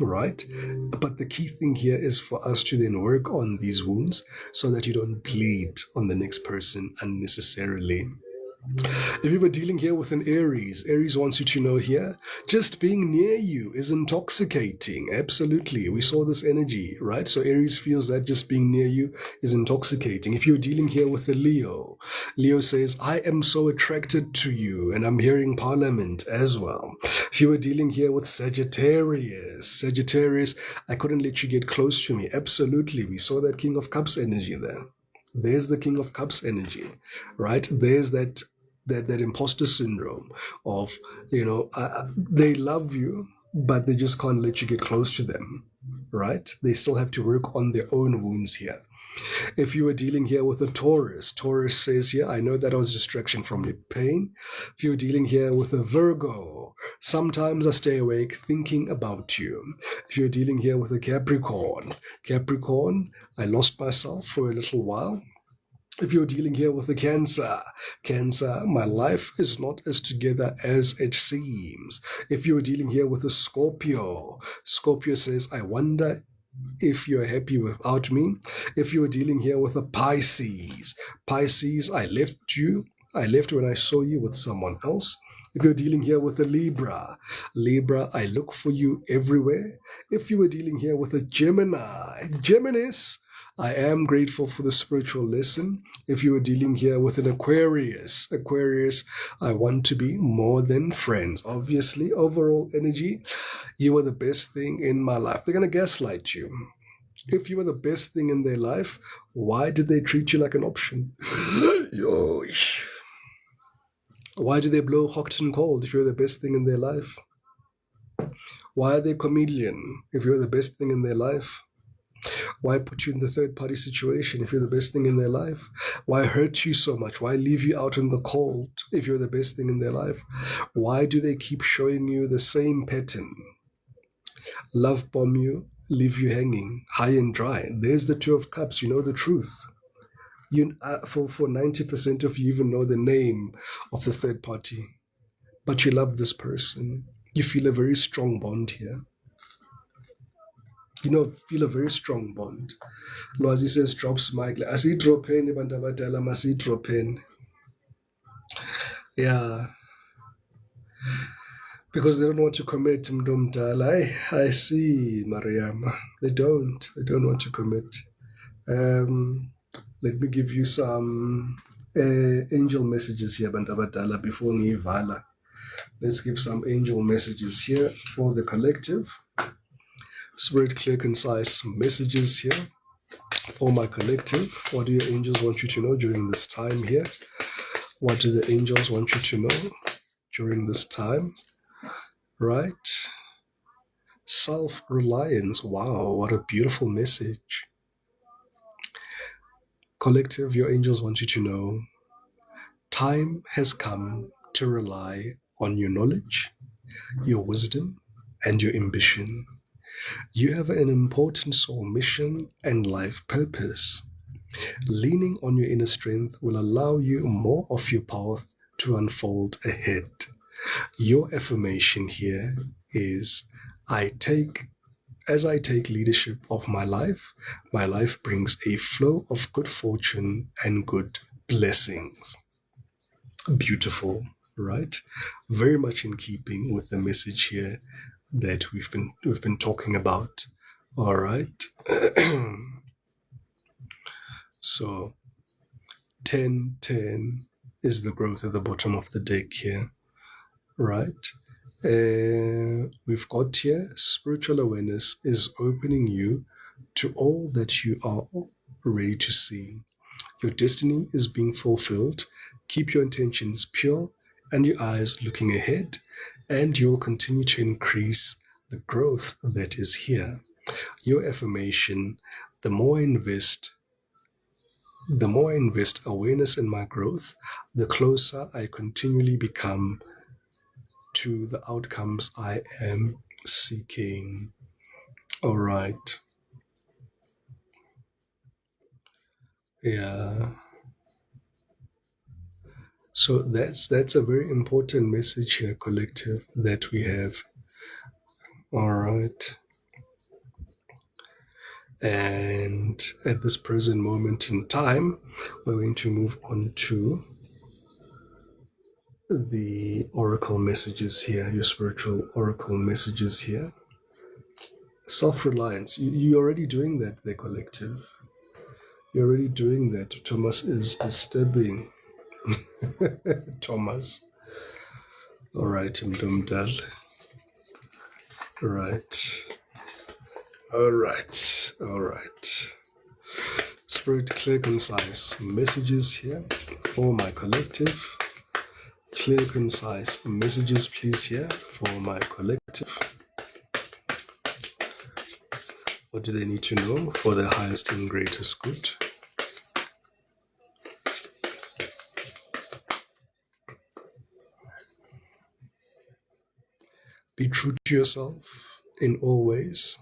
right? But the key thing here is for us to then work on these wounds so that you don't bleed on the next person unnecessarily. If you were dealing here with an Aries wants you to know here, just being near you is intoxicating. Absolutely. We saw this energy, right? So Aries feels that just being near you is intoxicating. If you're dealing here with a Leo says, I am so attracted to you, and I'm hearing Parliament as well. If you were dealing here with Sagittarius, I couldn't let you get close to me. Absolutely. We saw that King of Cups energy there. There's the King of Cups energy, right? There's that imposter syndrome of, they love you, but they just can't let you get close to them, right? They still have to work on their own wounds here. If you were dealing here with a Taurus says here, I know that I was distraction from your pain. If you're dealing here with a Virgo, sometimes I stay awake thinking about you. If you're dealing here with a Capricorn, I lost myself for a little while. If you're dealing here with a Cancer, my life is not as together as it seems. If you're dealing here with a Scorpio says, I wonder if you're happy without me. If you're dealing here with a Pisces, I left when I saw you with someone else. If you're dealing here with a Libra, I look for you everywhere. If you were dealing here with a Geminis, I am grateful for the spiritual lesson. If you are dealing here with an Aquarius, I want to be more than friends. Obviously, overall energy, you are the best thing in my life. They're going to gaslight you. If you were the best thing in their life, why did they treat you like an option? Why do they blow hot and cold if you're the best thing in their life? Why are they chameleon if you're the best thing in their life? Why put you in the third-party situation if you're the best thing in their life? Why hurt you so much? Why leave you out in the cold if you're the best thing in their life? Why do they keep showing you the same pattern? Love bomb you, leave you hanging, high and dry. There's the Two of Cups. You know the truth. For 90% of you even know the name of the third party. But you love this person. You feel a very strong bond here. Feel a very strong bond. Loazi says, drops mic. Asidropeni bandabadala masidropeni. Yeah. Because they don't want to commit mdomdala. I see, Mariam. They don't want to commit. Let me give you some angel messages here, bandabadala, before Nivala. Let's give some angel messages here for the collective. Spirit, clear, concise messages here for my collective. What do your angels want you to know during this time here? What do the angels want you to know during this time? Right? Self-reliance. Wow, what a beautiful message. Collective, your angels want you to know time has come to rely on your knowledge, your wisdom, and your ambition. You have an important soul mission and life purpose. Leaning on your inner strength will allow you more of your path to unfold ahead. Your affirmation here is, as I take leadership of my life brings a flow of good fortune and good blessings. Beautiful, right? Very much in keeping with the message here that we've been talking about. All right. So 10 is the growth at the bottom of the deck here, right? We've got here spiritual awareness is opening you to all that you are ready to see. Your destiny is being fulfilled Keep your intentions pure and your eyes looking ahead, and you will continue to increase the growth that is here. Your affirmation: the more I invest awareness in my growth, the closer I continually become to the outcomes I am seeking. All right. Yeah. So that's a very important message here, collective, that we have. All right. And at this present moment in time, we're going to move on to the oracle messages here, your spiritual oracle messages here. Self-reliance. You're already doing that, the collective. You're already doing that. Thomas is disturbing. Thomas. All right, Mdumdal. Right. All right. All right. Spirit, clear, concise messages here for my collective. Clear, concise messages, please, here for my collective. What do they need to know for their highest and greatest good? Be true to yourself in all ways.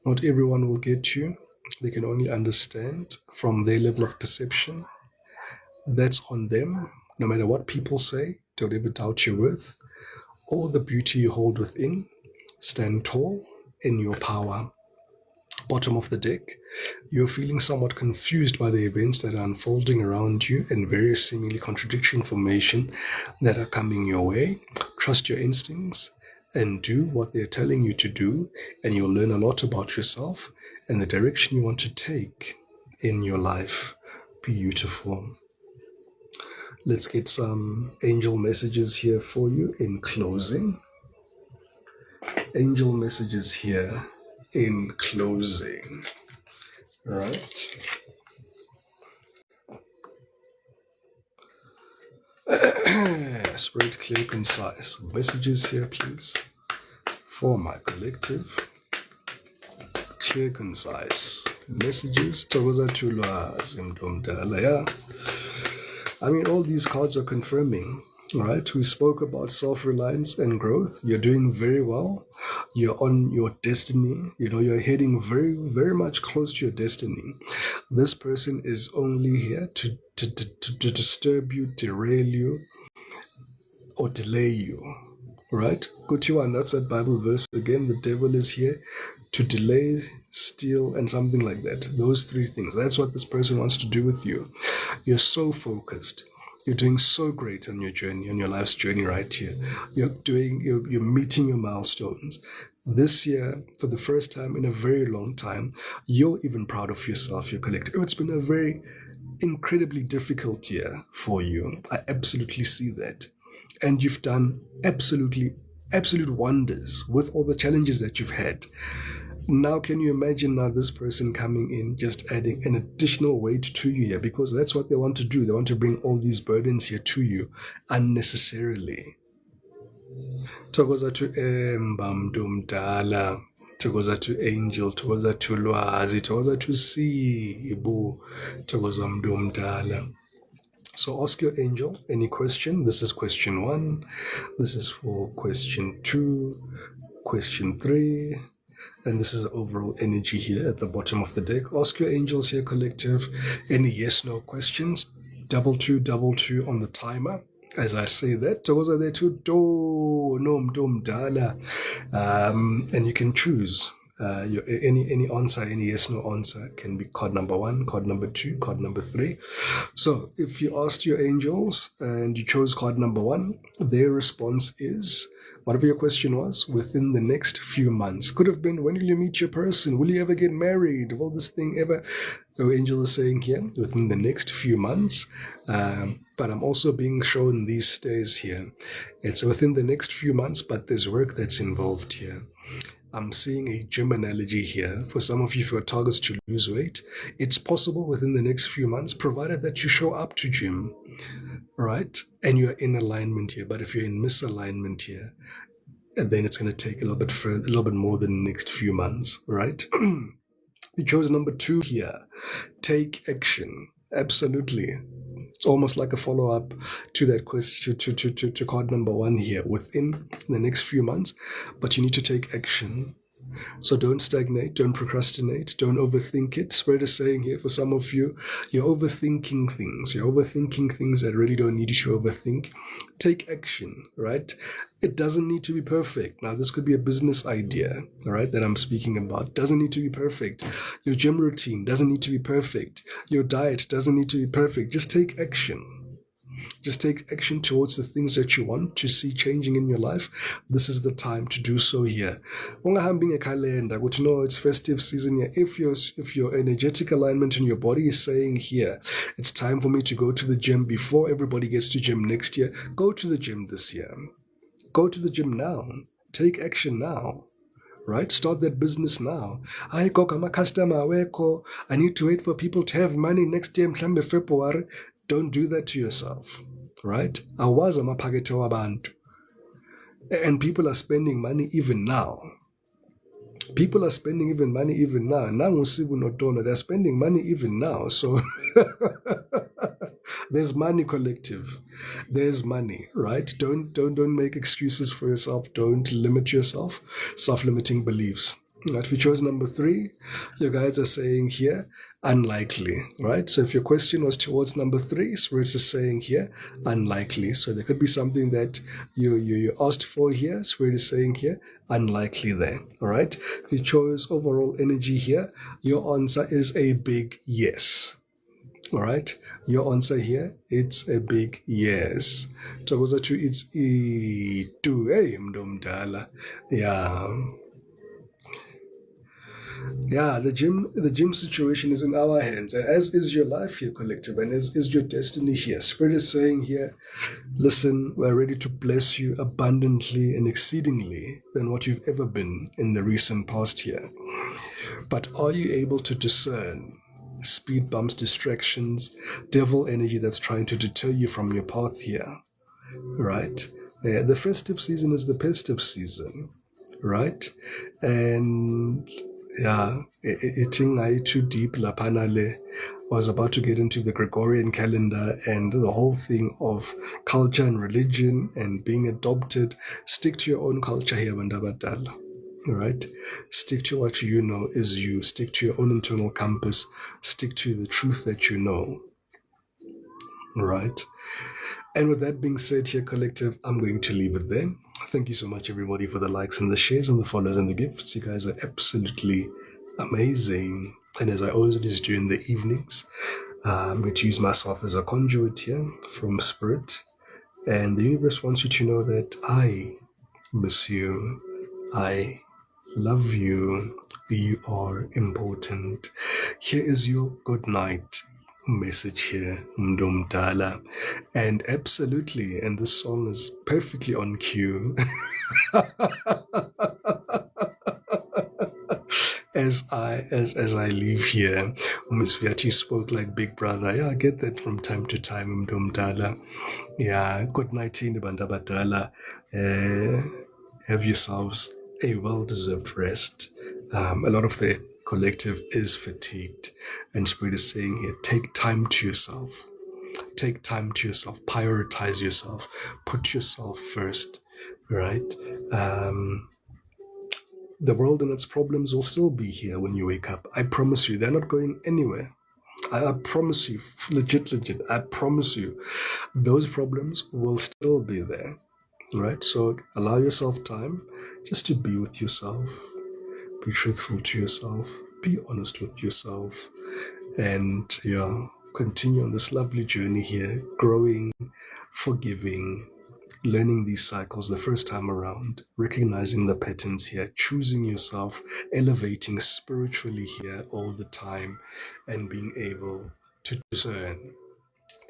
Not everyone will get you. They can only understand from their level of perception. That's on them. No matter what people say, don't ever doubt your worth or the beauty you hold within. Stand tall in your power. Bottom of the deck, you're feeling somewhat confused by the events that are unfolding around you and various seemingly contradictory information that are coming your way. Trust your instincts and do what they're telling you to do, and you'll learn a lot about yourself and the direction you want to take in your life. Beautiful. Let's get some angel messages here for you in closing. Angel messages here in closing. Right. Spirit, clear, concise messages here, please, for my collective. Clear, concise messages. Togoza Tulwa Zimdumdala. Yeah. I mean, all these cards are confirming, right? We spoke about self-reliance and growth. You're doing very well. You're on your destiny. You know, you're heading very, very much close to your destiny. This person is only here to disturb you, derail you, or delay you, right? Go to and that's that Bible verse again. The devil is here to delay, steal, and something like that. Those three things. That's what this person wants to do with you. You're so focused. You're doing so great on your journey, on your life's journey right here. You're meeting your milestones. This year, for the first time in a very long time, you're even proud of yourself, your collective. It's been a very incredibly difficult year for you. I absolutely see that. And you've done absolute wonders with all the challenges that you've had. Now, can you imagine now this person coming in, just adding an additional weight to you here? Because that's what they want to do. They want to bring all these burdens here to you unnecessarily. Thokoza to Mdumdala. Thokoza to Angel. Thokoza to Lwazi. Thokoza to Sibu. Thokoza Mdumdala. So ask your angel any question. This is question 1. This is for question 2, question 3. And this is the overall energy here at the bottom of the deck. Ask your angels here, collective, any yes/no questions. 2222 on the timer. As I say that, those are there to do no mdumdala. And you can choose any answer, any yes/no answer can be card number 1, card number 2, card number 3. So if you asked your angels and you chose card number 1, their response is, whatever your question was, within the next few months. Could have been, when will you meet your person? Will you ever get married? Will this thing ever? The angel is saying here, within the next few months. But I'm also being shown these days here. It's within the next few months, but there's work that's involved here. I'm seeing a gym analogy here. For some of you, if your targets to lose weight, it's possible within the next few months, provided that you show up to gym. right? And you're in alignment here. But if you're in misalignment here, then it's going to take a little bit further, a little bit more than the next few months, right? You chose number 2 here. Take action. Absolutely. It's almost like a follow-up to that question, to card number 1 here, within the next few months. But you need to take action. So don't stagnate, don't procrastinate, don't overthink it. Spirit is saying here for some of you, you're overthinking things. You're overthinking things that really don't need you to overthink. Take action, right? It doesn't need to be perfect. Now, this could be a business idea, all right, that I'm speaking about. Doesn't need to be perfect. Your gym routine doesn't need to be perfect. Your diet doesn't need to be perfect. Just take action. Just take action towards the things that you want to see changing in your life. This is the time to do so here. Ungahambing a calendar, but you know it's festive season here. If your energetic alignment in your body is saying here, it's time for me to go to the gym before everybody gets to gym next year, go to the gym this year. Go to the gym now. Take action now. Right? Start that business now. I need to wait for people to have money next year, mhlambe February. Don't do that to yourself. Right? Awazi amaphakethe wabantu. And people are spending money even now. People are spending even money even now. Nangusibu notono, they're spending money even now. So there's money, collective. There's money, right? Don't make excuses for yourself. Don't limit yourself. Self-limiting beliefs. Right? If you chose number 3, your guides are saying here, unlikely, right? So if your question was towards number 3, Spirit is saying here, unlikely. So there could be something that you asked for here. Spirit is saying here, unlikely there, all right? If you chose overall energy here, your answer is a big yes. All right, your answer here, it's a big yes. Tokoza to it's to hey mdomdala. Yeah, the gym situation is in our hands, as is your life here, collective, and as is your destiny here. Spirit is saying here, listen, we're ready to bless you abundantly and exceedingly than what you've ever been in the recent past here. But are you able to discern speed bumps, distractions, devil energy that's trying to deter you from your path here, right? The festive season is the festive season, right? And yeah, it too deep. Lapanale was about to get into the Gregorian calendar and the whole thing of culture and religion and being adopted. Stick to your own culture here, Bandabadal. Right? Stick to what you know is you. Stick to your own internal compass. Stick to the truth that you know. Right? And with that being said here, collective, I'm going to leave it there. Thank you so much, everybody, for the likes and the shares and the follows and the gifts. You guys are absolutely amazing. And as I always do in the evenings, I'm going to use myself as a conduit here from Spirit. And the universe wants you to know that I miss you. I love you. You are important. Here is your good night message here, Mdomdala. And absolutely, and this song is perfectly on cue. As I leave here, Miss Viati spoke like Big Brother. Yeah, I get that from time to time, Mdomdala. Yeah, good night, Bandabadala. Have yourselves a well-deserved rest. A lot of the collective is fatigued, and Spirit is saying here, take time to yourself. Take time to yourself. Prioritize yourself. Put yourself first, right? The world and its problems will still be here when you wake up. I promise you, they're not going anywhere. I promise you, legit, I promise you, those problems will still be there, right? So allow yourself time just to be with yourself, be truthful to yourself, be honest with yourself, and continue on this lovely journey here, growing, forgiving, learning these cycles the first time around, recognizing the patterns here, choosing yourself, elevating spiritually here all the time, and being able to discern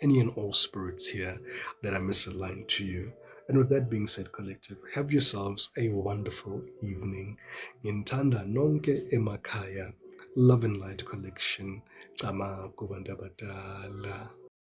any and all spirits here that are misaligned to you. And with that being said, collective, have yourselves a wonderful evening. Ngintanda nonke emakhaya, Love and Light Collection. Ama kubandabadala.